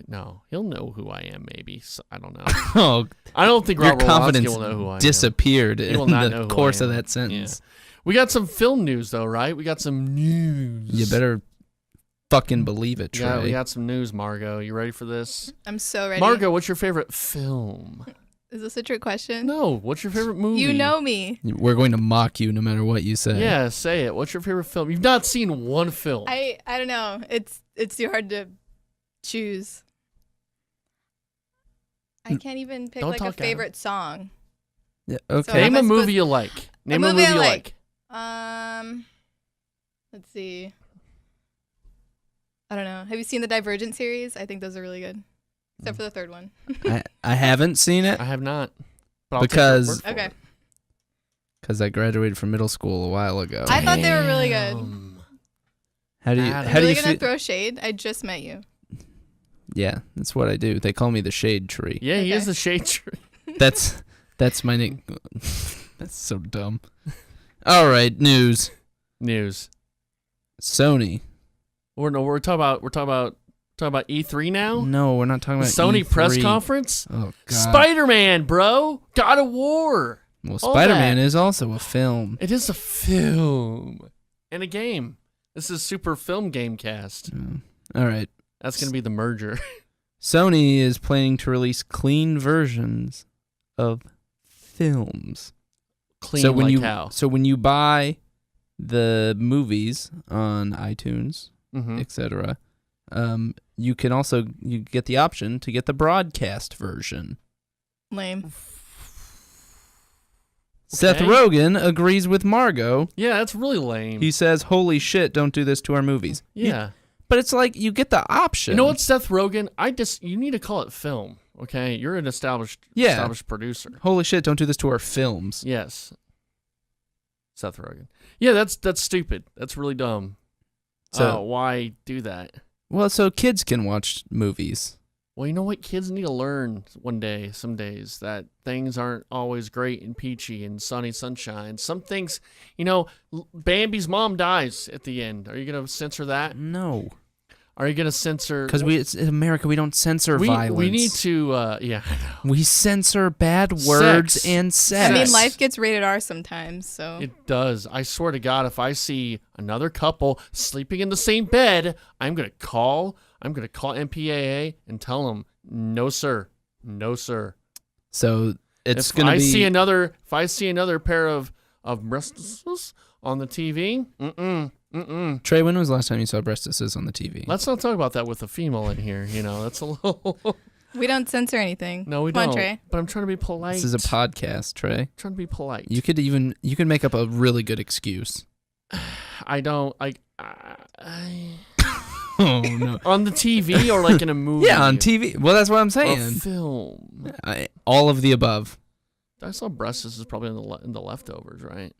No, he'll know who I am. Maybe I don't know. Oh, I don't think your Robert confidence Wolonsky will know who I am. disappeared He will in not know the who course I of am. that sentence. Yeah. We got some film news though, right? We got some news. You better fucking believe it, Trey. Yeah, we got some news, Margot. You ready for this? I'm so ready. Margot, what's your favorite film? Is this a trick question? No, what's your favorite movie? You know me. We're going to mock you no matter what you say. Yeah, say it. What's your favorite film? You've not seen one film. I don't know. It's too hard to choose. I can't even pick Don't like a talk, Adam. favorite song. Yeah, So okay. Name am I a movie supposed- you like. Name a movie movie I you like. like. Let's see. I don't know. Have you seen the Divergent series? I think those are really good. Except for the third one. I haven't seen it I have not. But I'll take your because word for Okay. it. Because I graduated from middle school a while ago. I thought they were really good. How do you? Adam. How do Really you gonna feel? throw shade? I just met you. Yeah, that's what I do. They call me the Shade Tree. Yeah, he Okay. is the shade tree. That's my name. That's so dumb. All right, news. News. Sony. We're talking about E3 now. No, we're not talking The about Sony E3. press conference. Oh God. Spider-Man, bro. God of War. Well, all Spider-Man that. is also a film. It is a film and a game. This is Super Film Gamecast. All right. That's gonna be the merger. Sony is planning to release clean versions of films. Clean so when like you how? so when you buy the movies on iTunes, Mm-hmm. etc., you can also get the option to get the broadcast version. Lame. Seth Okay. Rogen agrees with Margot. Yeah, that's really lame. He says, "Holy shit, don't do this to our movies." yeah. But it's like you get the option. You know what, Seth Rogen? You need to call it film. Okay, you're an established producer. Holy shit, don't do this to our films. Yes. Seth Rogen. Yeah, that's stupid. That's really dumb. So- why do that? Well, so kids can watch movies. Well, you know what? Kids need to learn some days, that things aren't always great and peachy and sunny sunshine. Some things, Bambi's mom dies at the end. Are you going to censor that? No. Are you going to censor? Because it's in America, we don't censor violence. We need to, yeah, I know. We censor bad words Sex. and I sex. mean, life gets rated R sometimes, so. It does. I swear to God, if I see another couple sleeping in the same bed, I'm going to call MPAA and tell them, no, sir. No, sir. So it's If going to I be... see another pair of breasts on the TV, Trey, when was the last time you saw breastises on the TV? Let's not talk about that with a female in here. That's a little... We don't censor anything. No, we Come don't. on, Trey. But I'm trying to be polite. This is a podcast, Trey. trying to be polite. You could make up a really good excuse. I don't... Oh, no. on the TV or like in a movie? Yeah, on TV. Well, that's what I'm Or saying. film. All of the above. I saw breasts is probably in the leftovers, right?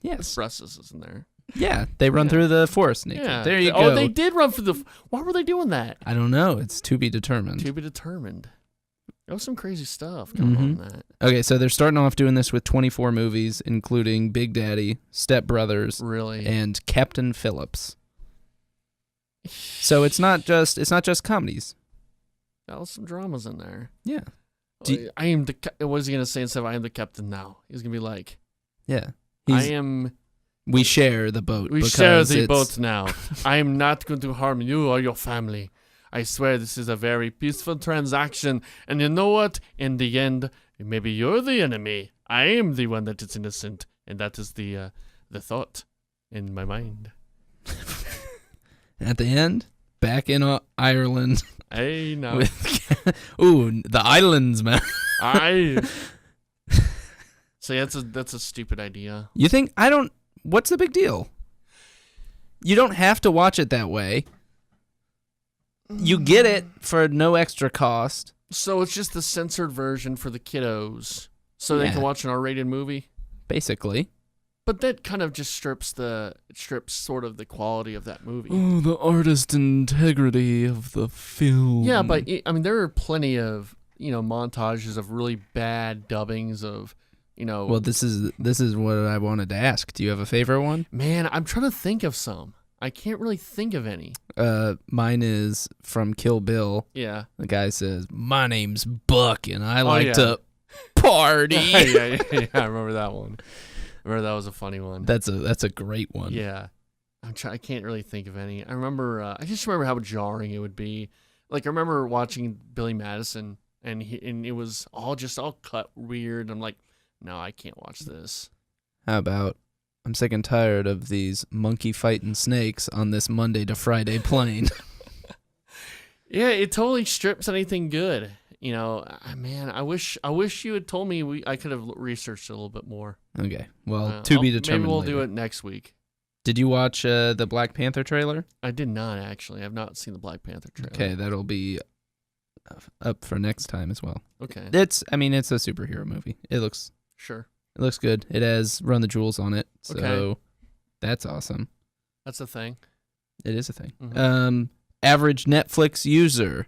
Yes. Breasts is in there. Yeah, they run Yeah. through the forest naked. Yeah. There you Oh, go. they did run for the... Why were they doing that? I don't know. It's to be determined. To be determined. There was some crazy stuff going on in that. Okay, so they're starting off doing this with 24 movies, including Big Daddy, Step Brothers, Really? and Captain Phillips. So it's not just comedies. There was some dramas in there. Yeah. I am the... What is he going to say instead of I am the captain now? He's going to be like... Yeah. We We share the boat. share because the it's- boat now. I am not going to harm you or your family. I swear this is a very peaceful transaction. And you know what? In the end, maybe you're the enemy. I am the one that is innocent. And that is the thought in my mind. At the end, back in Ireland. I know. Ooh, the islands, man. So yeah, that's a stupid idea. You think what's the big deal? You don't have to watch it that way. You get it for no extra cost. So it's just the censored version for the kiddos, so they Yeah. can watch an R-rated movie. Basically. But that kind of just strips sort of the quality of that movie. Oh, the artist integrity of the film. Yeah, but I mean, there are plenty of montages of really bad dubbings of Well, this is what I wanted to ask. Do you have a favorite one? Man, I'm trying to think of some. I can't really think of any. Mine is from Kill Bill. Yeah. The guy says, "My name's Buck, and I like yeah. to party." yeah, I remember that one. I remember that was a funny one. That's a great one. Yeah. I can't really think of any. I remember. I just remember how jarring it would be. Like I remember watching Billy Madison, and it was all cut weird. I'm like, no, I can't watch this. How about, I'm sick and tired of these monkey fighting snakes on this Monday to Friday plane. Yeah, it totally strips anything good. Man, I wish you had told me I could have researched it a little bit more. Okay, well, to be determined. Maybe we'll later. do it next week. Did you watch the Black Panther trailer? I did not actually. I've not seen the Black Panther trailer. Okay, that'll be up for next time as well. Okay. It's a superhero movie. It looks Sure. It looks good. It has Run the Jewels on it, so Okay. that's awesome. That's a thing. It is a thing. Mhm. Average Netflix user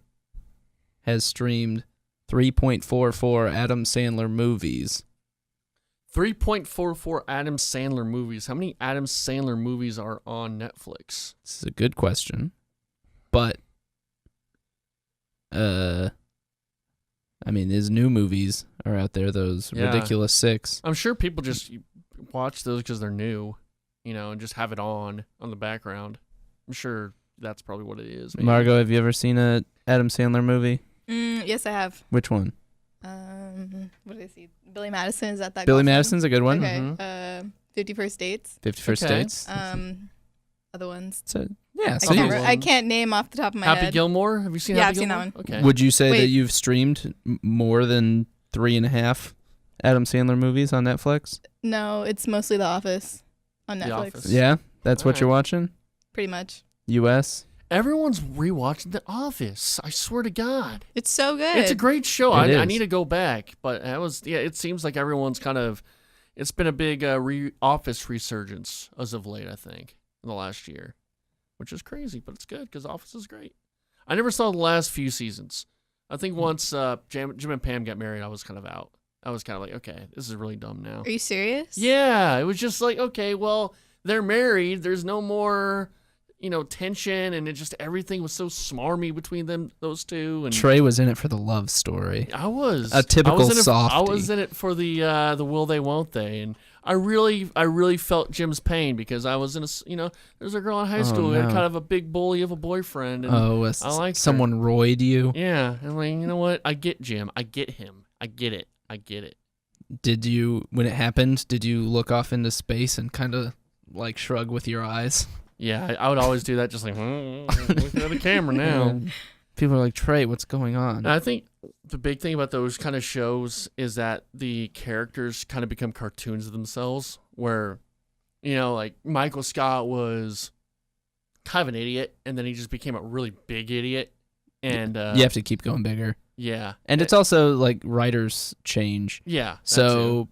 has streamed 3.44 Adam Sandler movies. 3.44 Adam Sandler movies. How many Adam Sandler movies are on Netflix? This is a good question, but I mean, his new movies are out there. Those Yeah. ridiculous 6. I'm sure people just watch those because they're new, and just have it on the background. I'm sure that's probably what it is. Maybe. Margot, have you ever seen a Adam Sandler movie? Yes, I have. Which one? What did I see? Billy Madison, is that Billy golf one? Madison's a good one. Okay. Mhm. 50 First Dates. 51st Okay. Dates. Other ones. So yeah. I So Couple can't, you, ones. I can't name off the top of my Happy head. Gilmore? Have you seen Yeah, Happy I've seen that Gilmore? one. Okay. would you say that Wait. you've streamed more than 3.5 Adam Sandler movies on Netflix? No, it's mostly The Office on The Netflix. Office. Yeah, that's what Alright. you're watching. Pretty much. U.S. Everyone's rewatching The Office. I swear to God. It's so good. It's a great show. It I is. need to go back, but it seems like everyone's it's been a big Office resurgence as of late, I think, in the last year, which is crazy, but it's good because Office is great. I never saw the last few seasons. I think once Jim and Pam got married, I was kind of out. I was kind of like, okay, this is really dumb now. Are you serious? Yeah, it was just like, okay, well, they're married. There's no more, tension, and everything was so smarmy between those two. And Trey was in it for the love story. I was A typical I was in it, softie. I was in it for the will they won't they, and I really felt Jim's pain because I was in there's a girl in high school who had no. kind of a big bully of a boyfriend. And Oh, I liked her. someone royed you. Yeah, and like, you know what? I get Jim. I get him. I get it. Did you, when it happened, did you look off into space and kind of like shrug with your eyes? Yeah, I would always do that, just like looking at the camera now. People are like, Trey, what's going on? And I think the big thing about those kind of shows is that the characters kind of become cartoons of themselves, where, like Michael Scott was kind of an idiot, and then he just became a really big idiot. And you have to keep going bigger. yeah. And it's also like writers change. Yeah. that too. So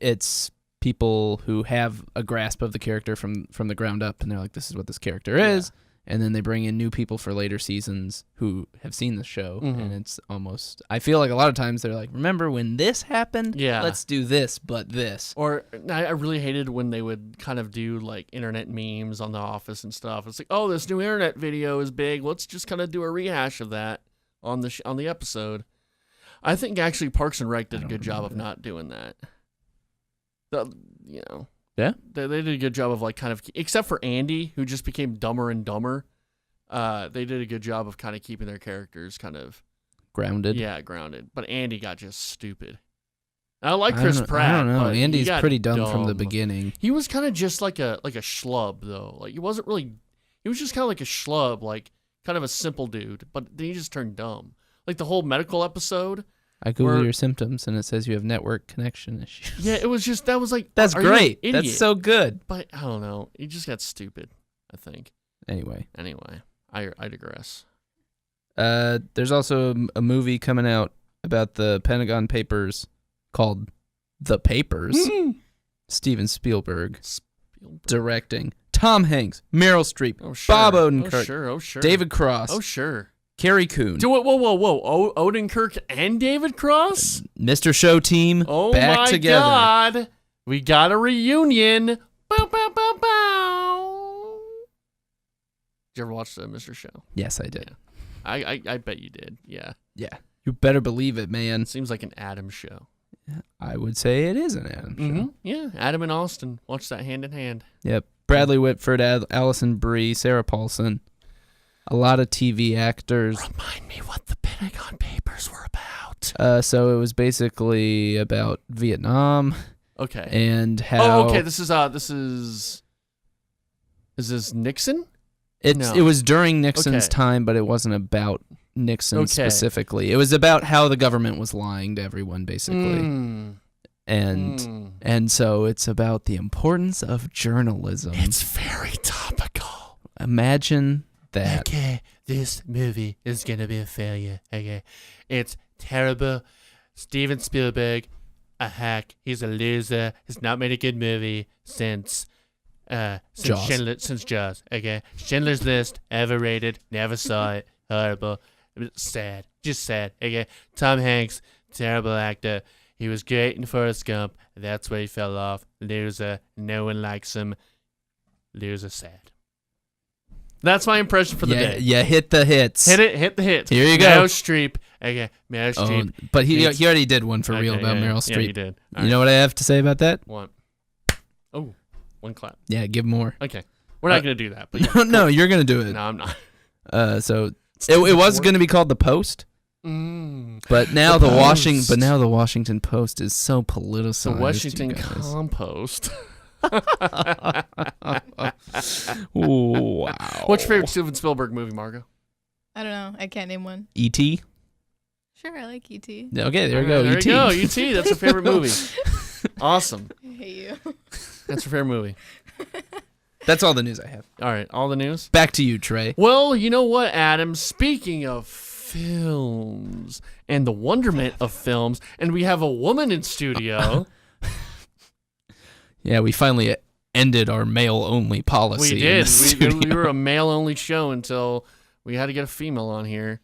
it's people who have a grasp of the character from the ground up, and they're like, this is what this character is. And then they bring in new people for later seasons who have seen the show. Mhm. And it's almost, I feel like a lot of times they're like, remember when this happened? Yeah. Let's do this, but this. Or I really hated when they would kind of do like internet memes on The Office and stuff. It's like, oh, this new internet video is big. Let's just kind of do a rehash of that on the episode. I think actually Parks and Rec did a good job of not doing that. Yeah? They did a good job of like kind of, except for Andy, who just became dumber and dumber. They did a good job of kind of keeping their characters kind of Grounded. grounded. But Andy got just stupid. And I like I Chris don't- Pratt. I don't know. but he Andy's got pretty dumb from the beginning. He was kind of just like a schlub though. Like he wasn't really. He was just kind of like a schlub, like kind of a simple dude. But then he just turned dumb. Like the whole medical episode. I Google Where- your symptoms and it says you have network connection issues. Yeah, it was just that was like That's are you an great. idiot? That's so good. But I don't know. He just got stupid. I think. Anyway, I digress. there's also a movie coming out about the Pentagon Papers called The Papers. Steven Spielberg directing. Tom Hanks, Meryl Streep, Oh sure. Bob Odenkirk, Oh sure. David Cross, Oh sure. Carrie Coon, Whoa. Odenkirk and David Cross? Mr. Show team Oh back my together. God. We got a reunion. Bow, bow, bow, bow. Did you ever watch the Mr. Show? Yes, I did. I bet you did. Yeah. Yeah. You better believe it, man. It seems like an Adam show. I would say it is an Adam show. Mhm. Yeah. Adam and Austin. Watch that hand in hand. Yep. Bradley Whitford, Allison Brie, Sarah Paulson. A lot of TV actors. Remind me what the Pentagon Papers were about. So it was basically about Vietnam Okay. and how Oh, okay. This is this Nixon? No. it was during Nixon's Okay. time, but it wasn't about Nixon Okay. specifically. It was about how the government was lying to everyone, basically. And so it's about the importance of journalism. It's very topical. Imagine that. Okay, this movie is gonna be a failure. Okay, it's terrible. Steven Spielberg, a hack. He's a loser. He's not made a good movie since Jaws. Since Jaws. Okay, Schindler's List, overrated. Never saw it. Horrible. Sad. Just sad. Okay, Tom Hanks, terrible actor. He was great in Forrest Gump. That's where he fell off. Loser. No one likes him. Loser. Sad. That's my impression for the day. Yeah, hit the hits. Hit the hits. Here you go. Meryl Streep. Okay, Meryl Streep. But he already did one for real about Meryl Streep. Yeah, you did. You know what I have to say about that? One. Oh, one clap. Yeah, give more. Okay. We're not going to do that. But yeah, No, you're going to do it. No, I'm not. So it was going to be called The Post. But now the Washington Post is so politicized. The Washington Compost. Wow. What's your favorite Steven Spielberg movie, Margo? I don't know. I can't name one. E.T.? Sure, I like E.T. Okay, there we go. There E.T. you go. E.T. That's your favorite movie. Awesome. I hate you. That's your favorite movie. That's all the news I have. All right, all the news. Back to you, Trey. Well, you know what, Adam? Speaking of films and the wonderment of films, and we have a woman in studio. Yeah, we finally ended our male-only policy. We did. We were a male-only show until we had to get a female on here.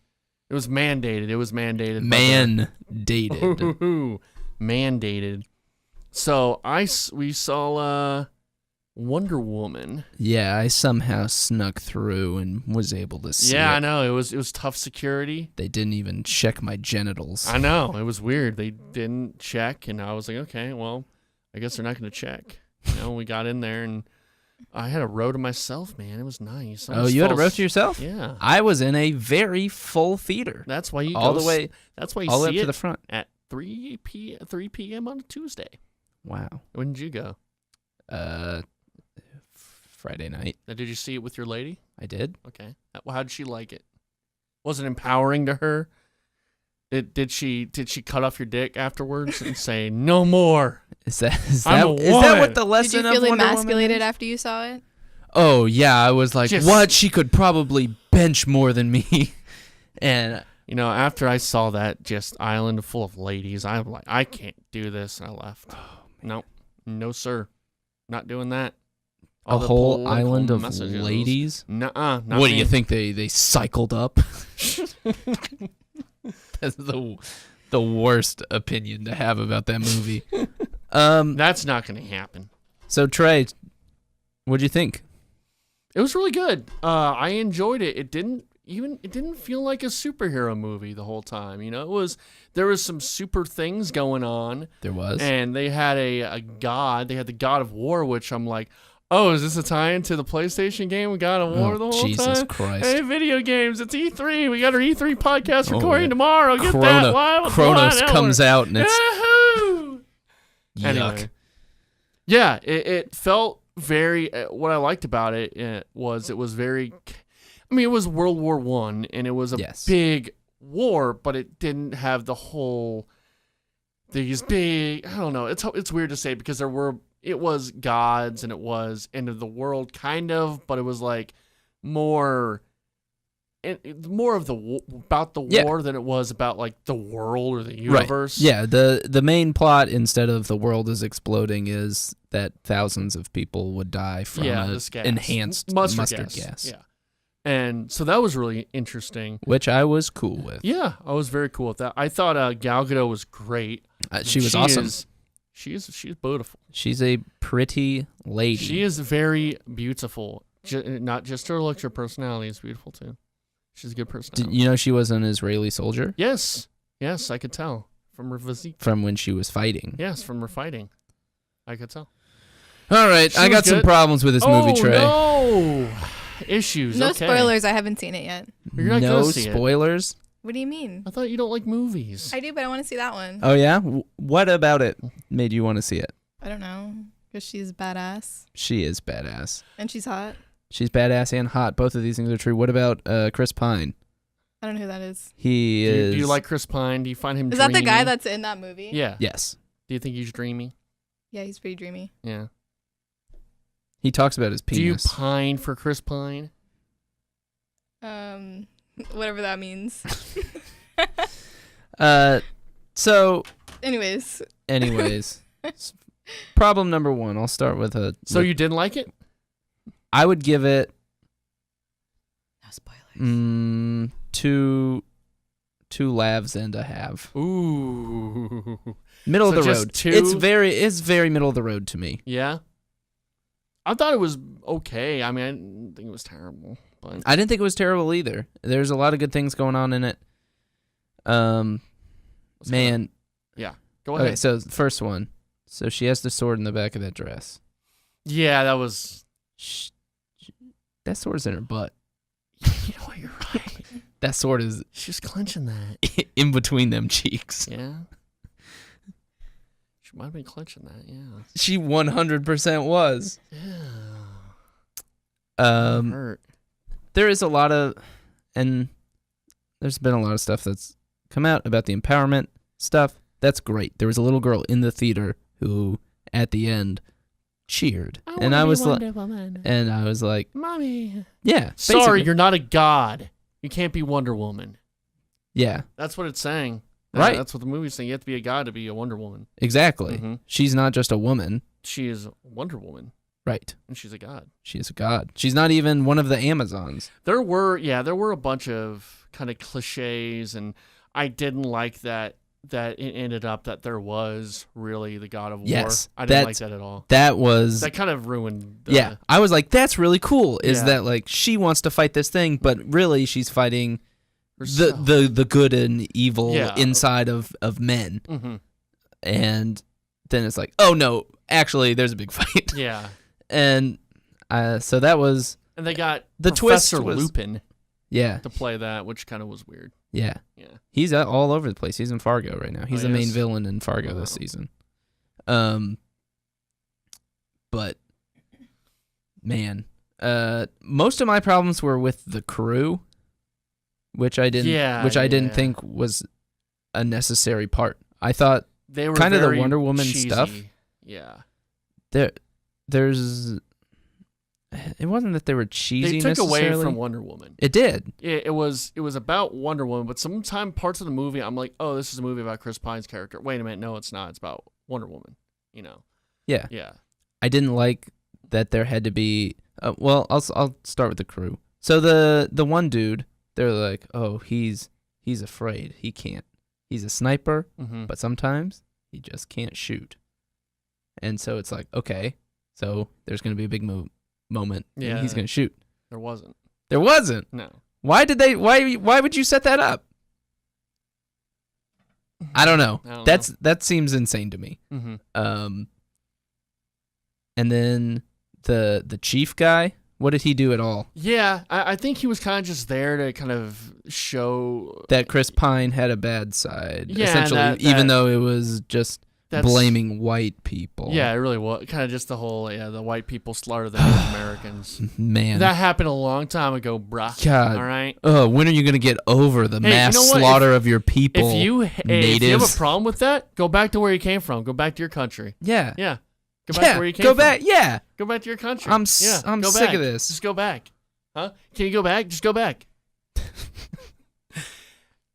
It was mandated. Mandated. So we saw Wonder Woman. Yeah, I somehow snuck through and was able to see Yeah, it. I know. It was tough security. They didn't even check my genitals. I know. It was weird. They didn't check, and I was like, okay, well, I guess they're not going to check. We got in there, and I had a row to myself, man. It was nice. Oh, you had a row to yourself? Yeah. I was in a very full theater. That's why you all the way. That's why you all the see way up it to the front at 3 p.m. on a Tuesday. Wow. When did you go? Friday night. Now, did you see it with your lady? I did. Okay. Well, how did she like it? Was it empowering to her? Did she cut off your dick afterwards and say no more? Is that woman. what the lesson Did you feel of Wonder emasculated Woman is? after you saw it? Oh yeah, I was like, Just- what? She could probably bench more than me. And after I saw that just island full of ladies, I'm like, I can't do this, and I left. No, sir, not doing that. a whole island of ladies. Nuh-uh. What do you think? They cycled up? That's the worst opinion to have about that movie. That's not going to happen. So Trey, what'd you think? It was really good. I enjoyed it. It didn't feel like a superhero movie the whole time. There was some super things going on. There was. And they had a god. They had the God of War, which I'm like, oh, is this a tie-in to the PlayStation game? We God of War the whole Jesus time? Christ. Hey, video games. It's E3. We got our E3 podcast recording tomorrow. Get that live. Kronos comes out and it's Yahoo! yuck. Anyway. Yeah, it felt very. What I liked about it was very. I mean, it was World War I, and it was a big war, but it didn't have the whole. These big. I don't know. It's weird to say because it was gods and it was end of the world kind of, but it was like more of about the war than it was about like the world or the universe. Right. Yeah, the main plot instead of the world is exploding is that thousands of people would die from enhanced mustard gas. Yeah. And so that was really interesting. Which I was cool with. Yeah, I was very cool with that. I thought Gal Gadot was great. She was awesome. She's beautiful. She's a pretty lady. She is very beautiful. Not just her looks, her personality is beautiful too. She's a good personality. Did you know she was an Israeli soldier? Yes, I could tell from her physique. From when she was fighting. Yes, from her fighting. I could tell. All right, I got some problems with this movie, Trey. No issues. No okay. spoilers. I haven't seen it yet. You're not no gonna see spoilers? What do you mean? I thought you don't like movies. I do, but I want to see that one. Oh, yeah? What about it made you want to see it? I don't know. Because she's badass. She is badass. And she's hot. She's badass and hot. Both of these things are true. What about Chris Pine? I don't know who that is. He is... Do you like Chris Pine? Do you find him Is dreamy? that the guy that's in that movie? Yeah. Yes. Do you think he's dreamy? Yeah, he's pretty dreamy. Yeah. He talks about his penis. Do you pine for Chris Pine? Whatever that means. So... Anyways. Anyways, problem number 1. I'll start with a. So you didn't like it? I would give it. No spoilers. 2 lavs and a half. Ooh. Middle of So the just road. 2? It's very middle of the road to me. Yeah. I thought it was okay. I mean, I didn't think it was terrible. But I didn't think it was terrible either. There's a lot of good things going on in it. Man. Go ahead. Okay, so the first one. So she has the sword in the back of that dress. Yeah, that was. That sword's in her butt. You know what? You're right. That sword is She's clenching that. in between them cheeks. Yeah. She might have been clenching that. Yeah. She 100% was. Yeah. Hurt. There is a lot of, and there's been a lot of stuff that's come out about the empowerment stuff. That's great. There was a little girl in the theater who, at the end, cheered, and I was like, Mommy. yeah. Sorry, basically. you're not a god. You can't be Wonder Woman. Yeah, That's what it's saying. Right. That's what the movie's saying. You have to be a god to be a Wonder Woman. exactly. Mhm. She's not just a woman, She is Wonder Woman, right? and she's a god. She is a god. She's not even one of the Amazons. There were a bunch of kind of cliches, and I didn't like that it ended up that there was really the God of War. Yes, I didn't like that at all. That was That kind of ruined the, yeah. I was like, that's really cool. Is Yeah. that like she wants to fight this thing, but really she's fighting herself. the good and evil Yeah. inside of men, Mhm. and then it's like, oh no, actually there's a big fight. Yeah. And so that was And they got The twist Professor was- Lupin yeah, to play that, which kind of was weird. yeah. Yeah. He's all over the place. He's in Fargo right now. He's Oh, the he main is? villain in Fargo this Wow. season. But man, most of my problems were with the crew, which I didn't think was a necessary part. I thought They were kind of the very Wonder Woman cheesy. stuff. Yeah. there's it wasn't that they were cheesy They took away necessarily. from Wonder Woman. It did. It was about Wonder Woman, but sometimes parts of the movie I'm like, oh, this is a movie about Chris Pine's character. Wait a minute, no, it's not. It's about Wonder Woman. You know? Yeah. Yeah. I didn't like that there had to be. Well, I'll start with the crew. So the one dude, they're like, oh, he's afraid. He can't. He's a sniper, Mm-hmm. but sometimes he just can't shoot. And so it's like, okay, so there's gonna be a big moment. Yeah. And he's gonna shoot. There wasn't. There wasn't. No. Why did they? Why would you set that up? I don't know. I don't That seems insane to me. Mm-hmm. And then the chief guy, what did he do at all? Yeah, I think he was kind of just there to kind of show That Chris Pine had a bad side, Yeah, essentially, even though it was just blaming white people. Yeah, it really was kind of just the whole the white people slaughter the Native Americans. Man, That happened a long time ago, bruh. God. All right. When are you gonna get over the Hey, mass you know what? slaughter of your people? If you have natives? a problem with that, go back to where you came from. Go back to your country. Yeah. Yeah. Go back to where you came go from. back. Yeah. Go back to your country. I'm go sick back. of this. Just go back. Huh? Can you go back? Just go back.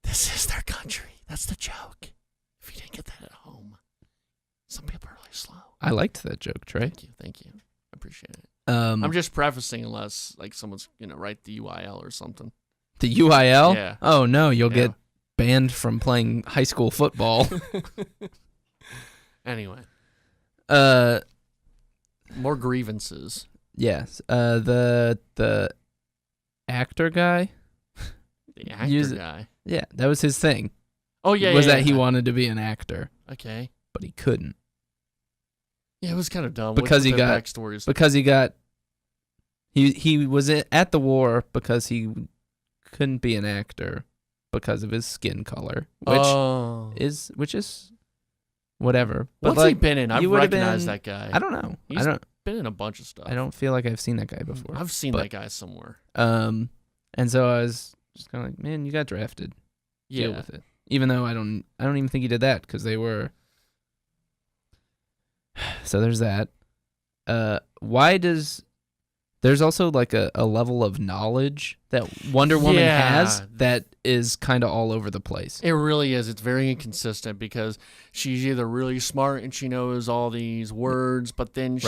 This is their country. That's the joke. If you didn't get that at home, some people are really slow. I liked that joke, Trey. Thank you. I appreciate it. I'm I'm just prefacing unless like someone's write the UIL or something. the UIL. Yeah. Oh no, you'll Yeah. get banned from playing high school football. Anyway, uh, more grievances. yes. The actor guy. The actor Use it. guy. Yeah, that was his thing. Oh yeah. was yeah, that he yeah. wanted to be an actor, Okay. but he couldn't Yeah, it was kind of dumb. Because he their got- backstories. because he was at the war because he couldn't be an actor because of his skin color, which is whatever. But What's he like, been in? I've you would've recognized been- that guy. I don't know. He's been in a bunch of stuff. I don't feel like I've seen that guy before. I've seen but- that guy somewhere. And so I was just kind of like, man, you got drafted. Yeah. Deal with it. Even though I don't even think he did that because they were. So there's that. Why does there's also like a level of knowledge that Wonder Woman has that is kind of all over the place. It really is. It's very inconsistent because she's either really smart and she knows all these words, but then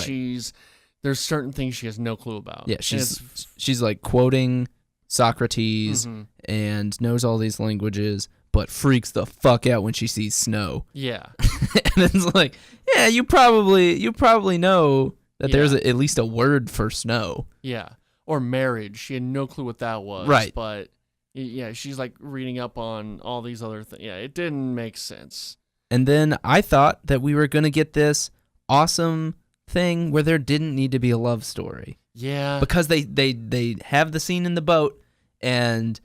there's certain things she has no clue about. Yeah, she's like quoting Socrates and knows all these languages, but freaks the fuck out when she sees snow. Yeah. And it's like, yeah, you probably know that there's at least a word for snow. Yeah. Or marriage. She had no clue what that was. Right. But yeah, she's like reading up on all these other things. Yeah, it didn't make sense. And then I thought that we were going to get this awesome thing where there didn't need to be a love story. Yeah. Because they have the scene in the boat and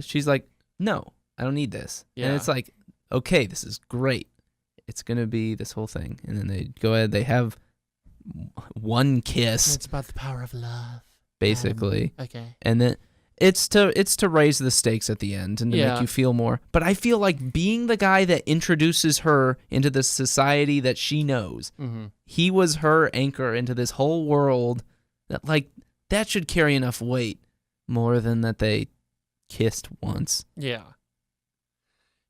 she's like, no, I don't need this. Yeah. And it's like, okay, this is great. It's going to be this whole thing. And then they go ahead, they have one kiss. It's about the power of love. Basically. Okay. And then it's to raise the stakes at the end and to make you feel more. But I feel like being the guy that introduces her into the society that she knows, he was her anchor into this whole world that, like, that should carry enough weight more than that they kissed once. Yeah.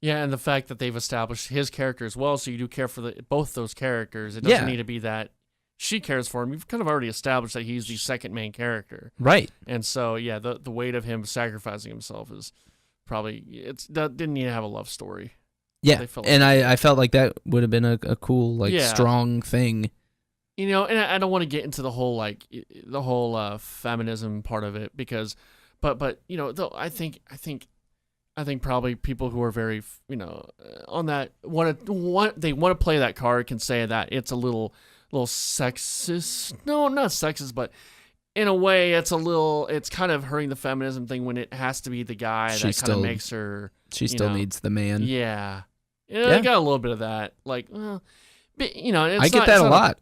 Yeah, and the fact that they've established his character as well, so you do care for both those characters. It doesn't need to be that she cares for him. You've kind of already established that he's the second main character. Right. And so, yeah, the weight of him sacrificing himself is probably, that didn't need to have a love story. Yeah, and I felt like that would have been a cool, like, strong thing. You know, and I don't want to get into the whole, like, feminism part of it because, but you know, though I think probably people who are very, you know, on that they want to play that card can say that it's a little sexist. No, not sexist, but in a way, it's kind of hurting the feminism thing when it has to be the guy that kind of makes her. She still needs the man. Yeah. I got a little bit of that. Like, well, but, you know, I get that a lot.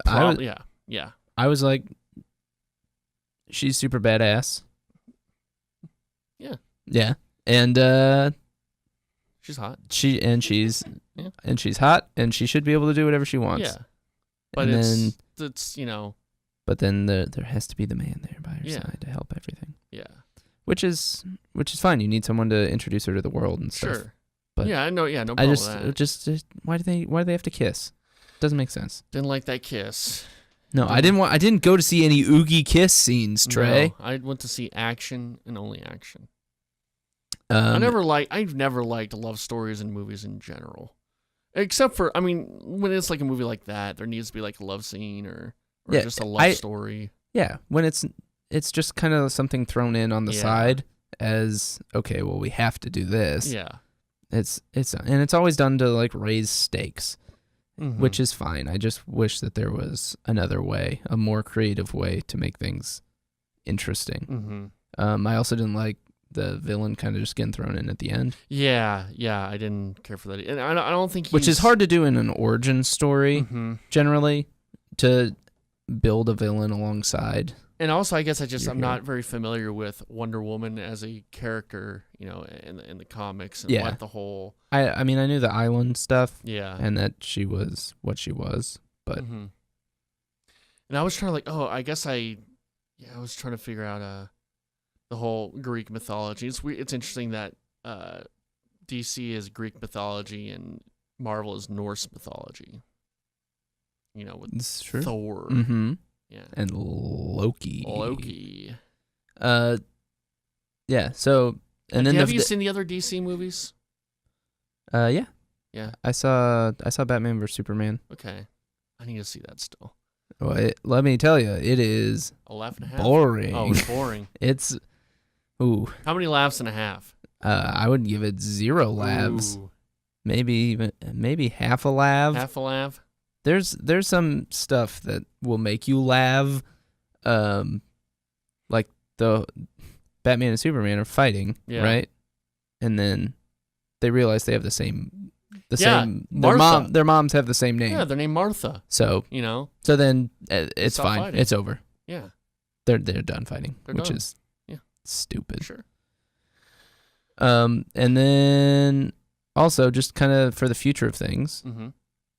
Yeah. I was like, she's super badass. Yeah. Yeah. And she's hot. She's hot, and she should be able to do whatever she wants. Yeah. But it's you know. But then there has to be the man there by her side to help everything. Yeah. Which is fine. You need someone to introduce her to the world and stuff. Sure. But no problem with that. Just why do they have to kiss? Doesn't make sense. Didn't like that kiss. No, I didn't go to see any oogie kiss scenes, Trey. No, I went to see action and only action. I've never liked love stories in movies in general. Except for, I mean, when it's like a movie like that, there needs to be like a love scene or just a love story. Yeah, when it's just kind of something thrown in on the side as, okay, well, we have to do this. Yeah. It's always done to like raise stakes, which is fine. I just wish that there was another way, a more creative way to make things interesting. I also didn't like the villain kind of just getting thrown in at the end. Yeah, I didn't care for that. And I don't think which is hard to do in an origin story, generally, to build a villain alongside. And also, I guess I'm not very familiar with Wonder Woman as a character, you know, in the comics and what the whole. I mean, I knew the island stuff. Yeah. And that she was what she was, but. And I was trying to I guess I was trying to figure out the whole Greek mythology. It's interesting that DC is Greek mythology and Marvel is Norse mythology. You know, with Thor. Yeah. And Loki. Yeah, so and then have you seen the other DC movies? Yeah. Yeah. I saw Batman vs Superman. Okay. I need to see that still. Well, let me tell you, it is a laugh and a half. Boring. Oh, it's boring. It's How many laughs and a half? I would give it 0 laughs. Ooh. Maybe half a laugh. Half a laugh. There's some stuff that will make you laugh, like the Batman and Superman are fighting, right? And then they realize they have the same. Their moms have the same name. Yeah, they're named Martha. So you know. So then it's fine. Fighting. It's over. Yeah. They're done fighting, which is stupid. Sure. And then also just kind of for the future of things.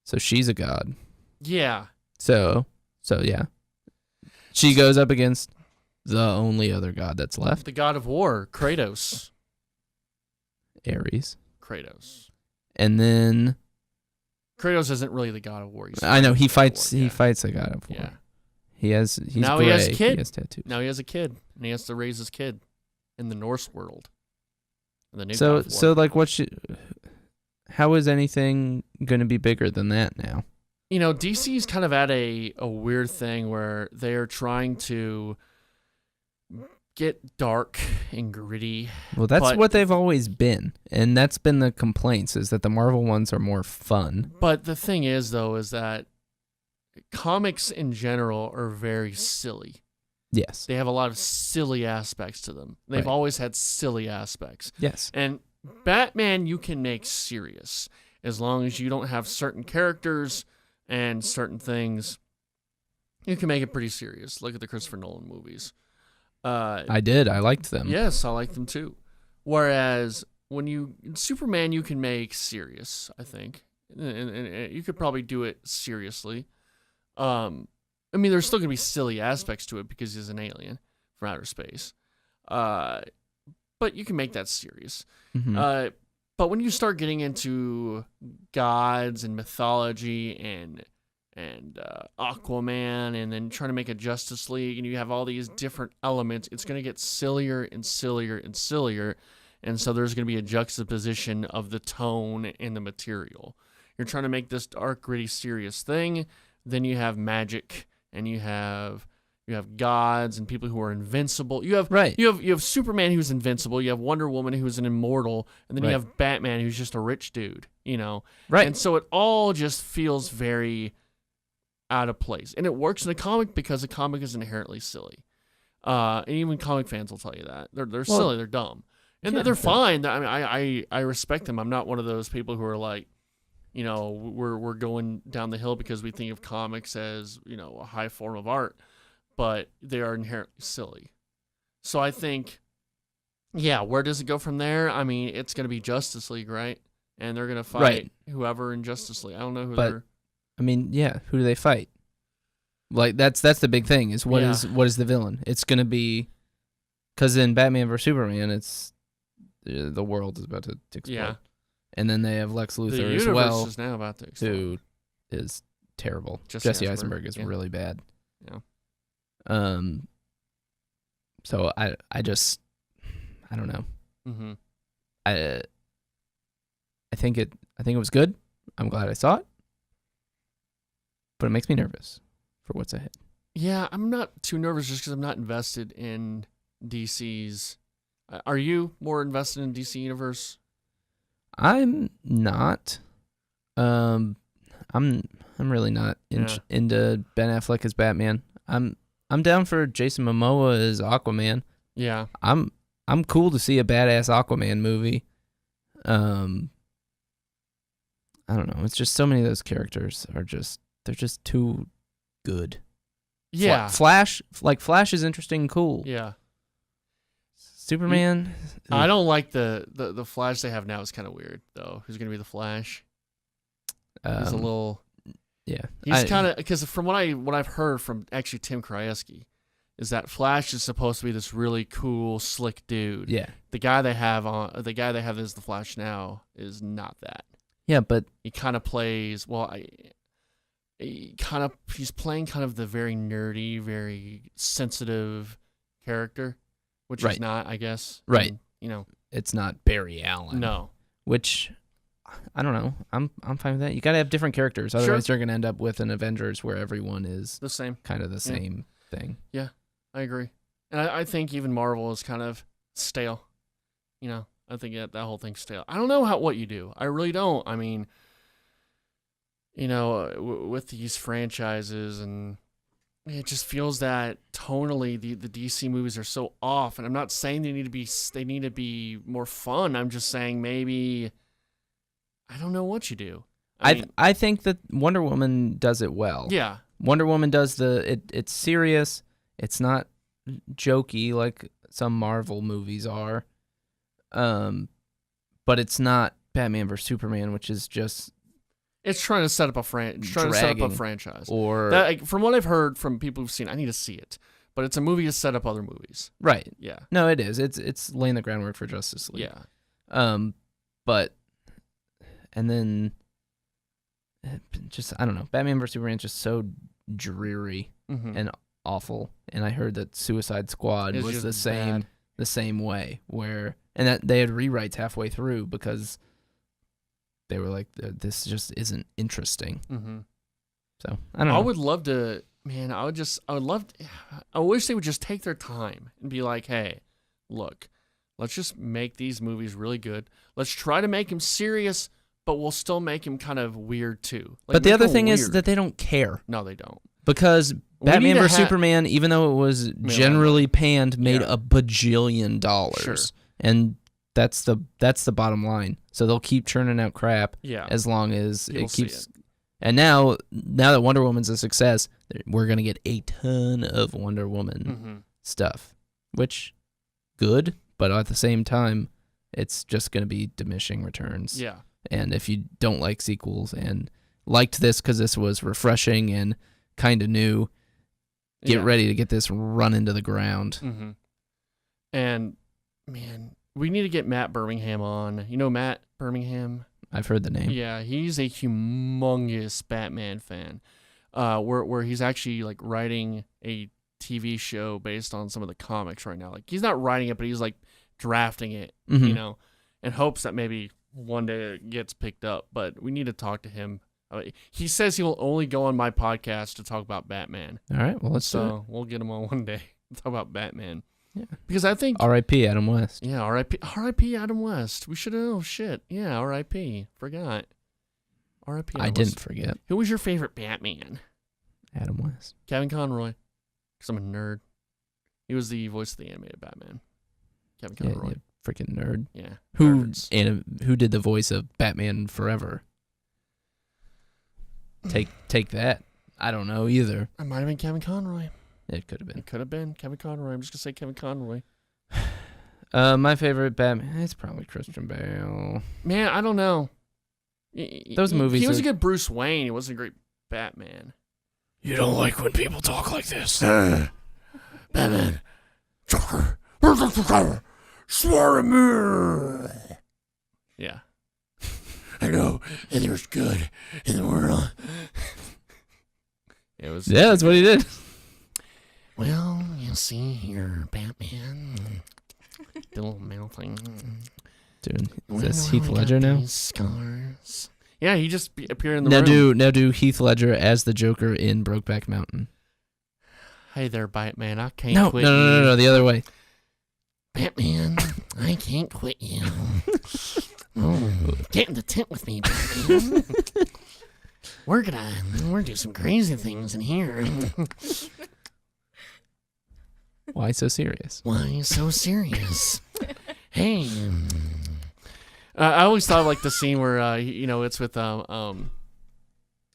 So she's a god. Yeah. So yeah. She goes up against the only other god that's left. The god of war, Kratos. Ares. Kratos. And then Kratos isn't really the god of war. I know he the god of fights. war, He yeah. fights a god of war. Yeah. He's Now gray. he has a kid. He has tattoos. Now he has a kid, and he has to raise his kid in the Norse world. In the new God So of War. so like how is anything going to be bigger than that now? You know, DC's kind of at a weird thing where they are trying to get dark and gritty. Well, that's But- what they've always been, and that's been the complaints, is that the Marvel ones are more fun. But the thing is, though, is that comics in general are very silly. Yes. They have a lot of silly aspects to them. They've Right. always had silly aspects. Yes. And Batman, you can make serious as long as you don't have certain characters and certain things. You can make it pretty serious. Look at the Christopher Nolan movies. I did. I liked them. Yes, I like them too. Whereas in Superman, you can make serious, I think. And you could probably do it seriously. I mean, there's still going to be silly aspects to it because he's an alien from outer space. But you can make that serious. Mhm. But when you start getting into gods and mythology and Aquaman, and then trying to make a Justice League, and you have all these different elements, it's going to get sillier and sillier and sillier. And so there's going to be a juxtaposition of the tone and the material. You're trying to make this dark, gritty, serious thing. Then you have magic, and you have gods and people who are invincible. You have Right. You have Superman who's invincible. You have Wonder Woman who's an immortal, and then you Right. have Batman who's just a rich dude. You know, Right. and so it all just feels very out of place. And it works in a comic because a comic is inherently silly. And even comic fans will tell you that. They're silly, they're dumb. And Yeah, they're yeah. fine. I mean, I respect them. I'm not one of those people who are like, you know, we're going down the hill because we think of comics as, you know, a high form of art, but they are inherently silly. So I think, yeah, where does it go from there? I mean, it's going to be Justice League, right? And they're going to fight Right. whoever in Justice League. I don't know who But- they're... I mean, yeah. Who do they fight? Like that's the big thing. Is what Yeah. is the villain? It's gonna be, because in Batman vs Superman, it's the world is about to explode. Yeah. And then they have Lex The Luthor universe as well, is now about to explode. who is terrible. Jesse Jesse Eisenberg, Eisenberg is yeah. really bad. Yeah. So I don't know. Mm-hmm. I think it was good. I'm glad I saw it, but it makes me nervous for what's ahead. Yeah, I'm not too nervous just because I'm not invested in DC's. Are you more invested in DC Universe? I'm not. I'm really not into Ben Affleck as Batman. I'm down for Jason Momoa as Aquaman. Yeah. I'm cool to see a badass Aquaman movie. I don't know. It's just so many of those characters they're just too good. Yeah. Flash is interesting and cool. Yeah. Superman. I don't like the Flash they have now is kind of weird though. Who's gonna be the Flash? He's a little. Yeah. He's kind of because from what I've heard from actually Tim Krajewski, is that Flash is supposed to be this really cool, slick dude. Yeah. The guy they have as the Flash now is not that. Yeah, but He kind of plays he's playing kind of the very nerdy, very sensitive character, which Right. is not, I guess. Right. And, you know, it's not Barry Allen. no. Which I don't know. I'm fine with that. You got to have different characters, otherwise you're going to end up with an Avengers where everyone is The same. kind of the same thing. I agree. And I think even Marvel is kind of stale. You know, I think that whole thing's stale. I don't know what you do. I really don't. I mean, you know, with these franchises, and it just feels that tonally the DC movies are so off. And I'm not saying they need to be more fun. I'm just saying maybe I don't know what you do. I think that Wonder Woman does it well. Yeah. Wonder Woman does it's serious. It's not jokey like some Marvel movies are. But it's not Batman vs Superman, which is just It's trying to set up a franchise. Or That, from what I've heard from people who've seen, I need to see it. but it's a movie to set up other movies. Right. Yeah. No, it is. It's laying the groundwork for Justice League. Yeah. But and then just I don't know. Batman vs Superman is just so dreary and awful. And I heard that Suicide Squad It's was just the same way, where and that they had rewrites halfway through because they were like, this just isn't interesting. So I don't know. I would love to, man. I wish they would just take their time and be like, hey, look, let's just make these movies really good. Let's try to make them serious, but we'll still make them kind of weird too. Like, but the make other them thing is weird. that they don't care. No, they don't. Because Batman vs Superman, even though it was generally panned, made a bajillion dollars. Sure. And that's the bottom line. So they'll keep churning out crap as long as People it keeps. see it. And now that Wonder Woman's a success, we're gonna get a ton of Wonder Woman stuff, which good, but at the same time, it's just gonna be diminishing returns. Yeah. And if you don't like sequels and liked this because this was refreshing and kind of new, get ready to get this run into the ground. And man, we need to get Matt Birmingham on. You know Matt Birmingham? I've heard the name. Yeah, he's a humongous Batman fan. Where he's actually like writing a TV show based on some of the comics right now. Like he's not writing it, but he's like drafting it, you know, in hopes that maybe one day it gets picked up. But we need to talk to him. He says he will only go on my podcast to talk about Batman. All right, well let's do it. We'll get him on one day to talk about Batman. Yeah, because I think R.I.P. Adam West. Yeah, R.I.P. Adam West. We should have. Oh shit. Yeah, R.I.P. Forgot. R.I.P. I didn't forget. Who was your favorite Batman? Adam West. Kevin Conroy. Because I'm a nerd. He was the voice of the animated Batman. Kevin Conroy. Yeah, freaking nerd. Yeah. Who did the voice of Batman Forever? Take that. I don't know either. It might have been Kevin Conroy. It could have been. It could have been Kevin Conroy. I'm just gonna say Kevin Conroy. My favorite Batman. It's probably Christian Bale. Man, I don't know. Those movies. He was a good Bruce Wayne. He wasn't a great Batman. You don't like when people talk like this. Batman. Swarm. Yeah. I know. And there's good in the world. It was. Yeah, that's what he did. Well, you see here, Batman. The little mouth thing. Dude, is this Heath Ledger now? Scars. Yeah, he just appeared in the room. Now do Heath Ledger as the Joker in Brokeback Mountain. Hey there, Batman. I can't quit you. No, the other way. Batman, I can't quit you. Get in the tent with me, Batman. We're gonna do some crazy things in here. Why so serious? Why so serious? Hey. I always thought of like the scene where it's with oh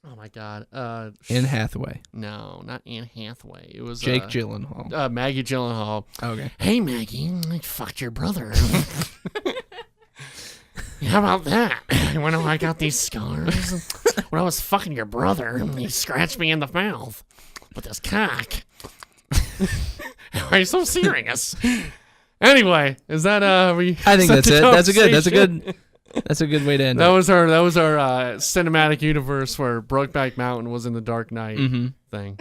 my god, Anne Hathaway. No, not Anne Hathaway. It was Jake Gyllenhaal. Maggie Gyllenhaal. Okay. Hey Maggie, I fucked your brother. How about that? You wanna know I got these scars? When I was fucking your brother, he scratched me in the mouth with his cock. Why are you so serious? Anyway, is that I think that's it. That's a good way to end. That was our cinematic universe where Brokeback Mountain was in the Dark Knight thing.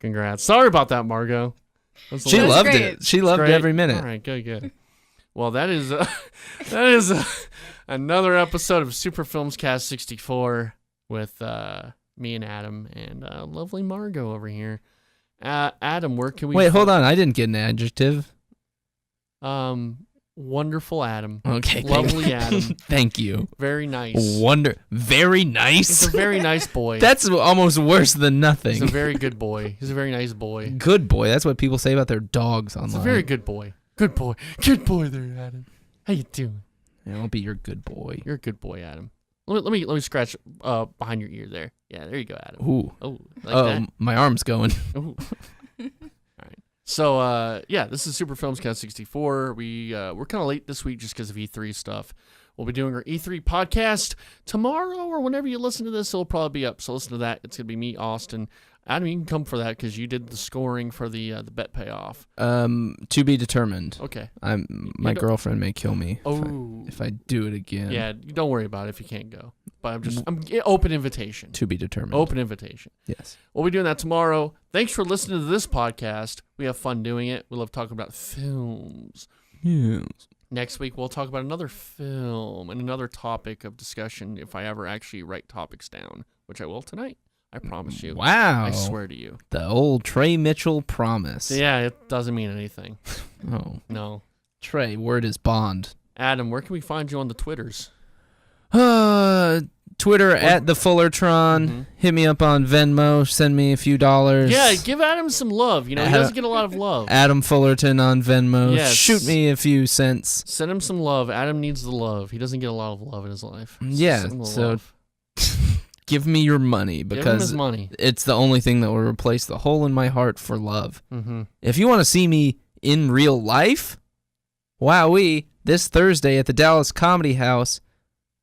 Congrats. Sorry about that, Margot. She loved it. She loved every minute. All right, good. Well, that is another episode of Super FilmsCast 64 with me and Adam and lovely Margot over here. Adam, where can we... Wait, hold on. I didn't get an adjective. Wonderful Adam. Okay. Lovely Adam. Thank you. Very nice. Very nice? He's a very nice boy. That's almost worse than nothing. He's a very good boy. He's a very nice boy. Good boy. That's what people say about their dogs online. He's a very good boy. Good boy. Good boy there, Adam. How you doing? Yeah, I'll be your good boy. You're a good boy, Adam. Let me scratch behind your ear there. Yeah, there you go, Adam. Ooh. Oh, that? My arm's going. Ooh. All right. So, this is Super FilmsCast 64. We're kind of late this week just because of E3 stuff. We'll be doing our E3 podcast tomorrow or whenever you listen to this. It'll probably be up. So listen to that. It's going to be me, Austin. Adam, you can come for that because you did the scoring for the bet payoff. To be determined. Okay. My girlfriend may kill me Oh. if I do it again. Yeah, don't worry about it if you can't go. But I'm open invitation. To be determined. Open invitation. Yes. We'll be doing that tomorrow. Thanks for listening to this podcast. We have fun doing it. We love talking about films. Yes. Next week, we'll talk about another film and another topic of discussion if I ever actually write topics down, which I will tonight. I promise you. Wow. I swear to you. The old Trey Mitchell promise. Yeah, it doesn't mean anything. Oh. No. Trey, word is bond. Adam, where can we find you on the Twitters? Twitter at the Fullerton. Mhm. Hit me up on Venmo. Send me a few dollars. Yeah, give Adam some love. You know, he doesn't get a lot of love. Adam Fullerton on Venmo. Yes. Shoot me a few cents. Send him some love. Adam needs the love. He doesn't get a lot of love in his life. Yeah, Send him the so love. give me your money Give him because his money. it's the only thing that will replace the hole in my heart for love. Mm-hmm. If you want to see me in real life, wowee, this Thursday at the Dallas Comedy House,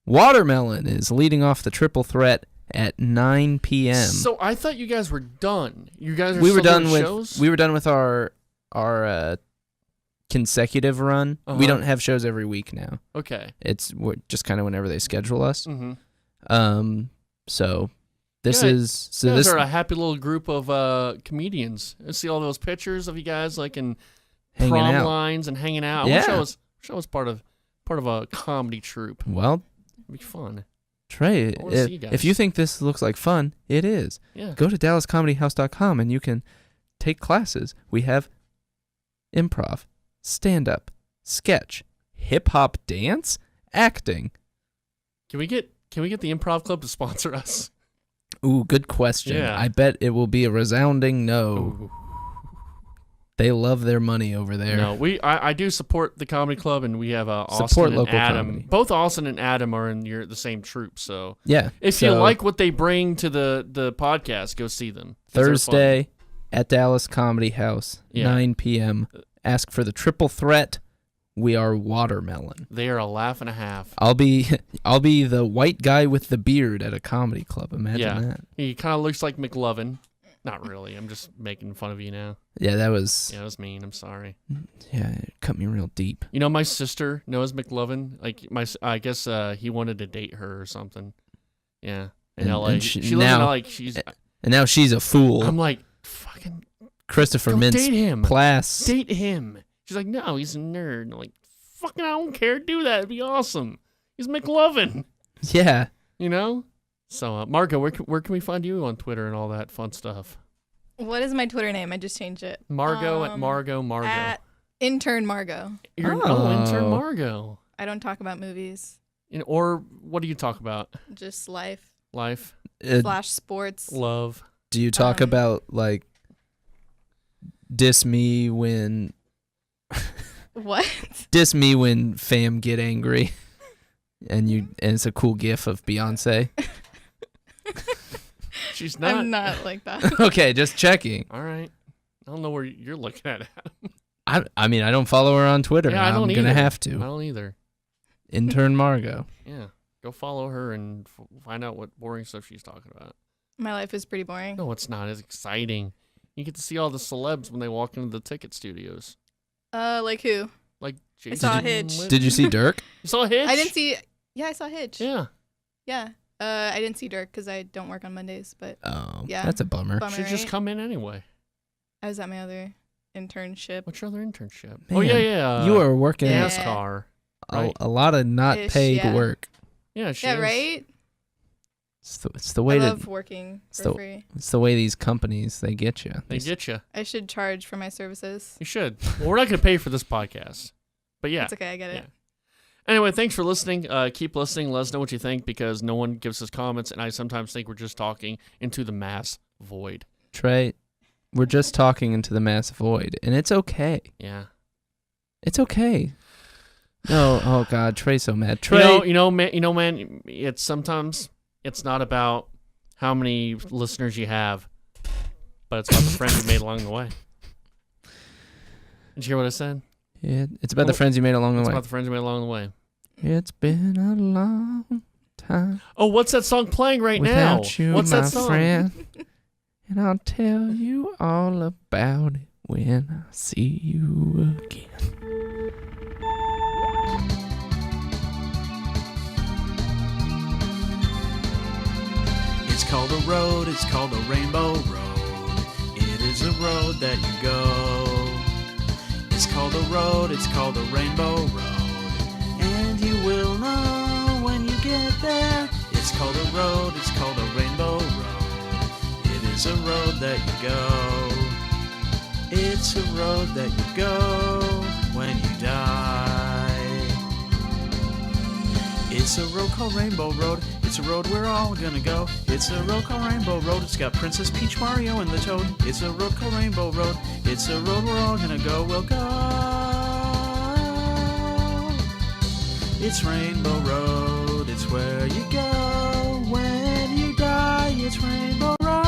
Watermelon is leading off the triple threat at 9 p.m. So I thought you guys were done. You guys are we were still done doing with shows? we were done with our consecutive run. Uh-huh. We don't have shows every week now. Okay. It's just kind of whenever they schedule us. Mm-hmm. So this Good. is You guys this are a happy little group of comedians. I see all those pictures of you guys like in hanging prom out. lines and hanging out. I Yeah. wish I was part of a comedy troupe. Well, It'd be fun. Trey, I wanna see you guys. if you think this looks like fun, it is. Yeah. Go to DallasComedyHouse.com and you can take classes. We have improv, stand-up, sketch, hip-hop dance, acting. Can we get the improv club to sponsor us? Ooh, good question. Yeah. I bet it will be a resounding no. Ooh. They love their money over there. No, I do support the comedy club, and we have Austin Support and local Adam. comedy. Both Austin and Adam are in the same troupe. So Yeah. if you like what they bring to the podcast, go see them. 'Cause they're fun. Thursday at Dallas Comedy House, Yeah. 9 p.m. Ask for the triple threat. We are Watermelon. They are a laugh and a half. I'll be the white guy with the beard at a comedy club. Imagine Yeah. that. He kind of looks like McLovin. Not really. I'm just making fun of you now. Yeah, that was Yeah, that was mean. I'm sorry. it cut me real deep. You know, my sister knows McLovin. Like Eh, I guess he wanted to date her or something. Yeah, in And- LA. and She she- lives in now- LA. She's. And now she's a fool. I'm like, fucking Christopher go Mintz date him. Plass. Date him. She's like, no, he's a nerd. And I'm like, fucking, I don't care. Do that. It'd be awesome. He's McLovin. Yeah. You know. So, Margo, where can we find you on Twitter and all that fun stuff? What is my Twitter name? I just changed it. Margo at Margo. At intern Margo. You're Oh. intern Margo. I don't talk about movies. Or what do you talk about? Just life. Life, Slash sports. love. Do you talk about like diss me when What? diss me when fam get angry, and it's a cool gif of Beyonce? She's not. I'm not like that. Okay, just checking. All right. I don't know where you're looking at. Adam. I mean I don't follow her on Twitter. Yeah, I don't I'm gonna either. have I to. don't either. Intern Margo. Yeah. Go follow her and find out what boring stuff she's talking about. My life is pretty boring. No, it's not. It's exciting. You get to see all the celebs when they walk into the ticket studios. Like who? Like Jason. saw Hitch. Litt- Did you see Dirk? You saw Hitch? I didn't see. Yeah, I saw Hitch. Yeah. Yeah. I didn't see Dirk because I don't work on Mondays, but Oh, Yeah. that's a bummer. bummer, Should just right? come in anyway. I was at my other internship. What's your other internship? Man, oh yeah. you are working Yeah. NASCAR. Right. a lot of not Ish, paid yeah. work. Yeah, she Yeah, is. right? It's the way I love to working for so- free. it's the way these companies they get you. They get you. I should charge for my services. You should. Well, we're not going to pay for this podcast. But yeah. It's okay, I get it. Yeah. Anyway, thanks for listening. Keep listening. Let us know what you think because no one gives us comments, and I sometimes think we're just talking into the mass void. Trey, we're just talking into the mass void, and it's okay. Yeah. It's okay. No, oh God, Trey's so mad. Trey, You know, man. It's sometimes it's not about how many listeners you have, but it's about the friends you made along the way. Did you hear what I said? yeah, it's about the friends you made along the It's way. about the friends you made along the way. It's been a long time Oh, what's that song playing right now? without you, What's my that song? friend. And I'll tell you all about it when I see you again. It's called a road, it's called a rainbow road. It is a road that you go. It's called a road, it's called a rainbow road. And you will know when you get there. It's called a road, it's called a rainbow road. It is a road that you go. It's a road that you go when you die. It's a road called Rainbow Road. It's a road we're all gonna go. It's a road called Rainbow Road. It's got Princess Peach, Mario, and the Toad. It's a road called Rainbow Road. It's a road we're all gonna go. We'll go. It's Rainbow Road. It's where you go when you die. It's Rainbow Road.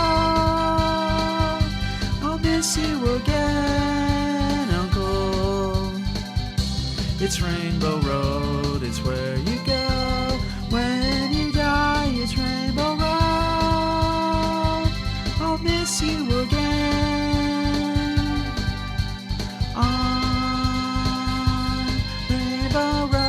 I'll miss you again, Uncle. It's Rainbow Road. It's where you go when you die. It's Rainbow Road. I'll miss you again on Rainbow Road.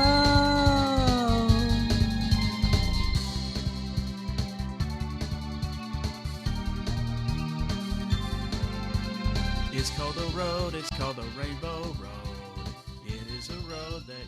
It's called a road. It's called a rainbow road. It is a road that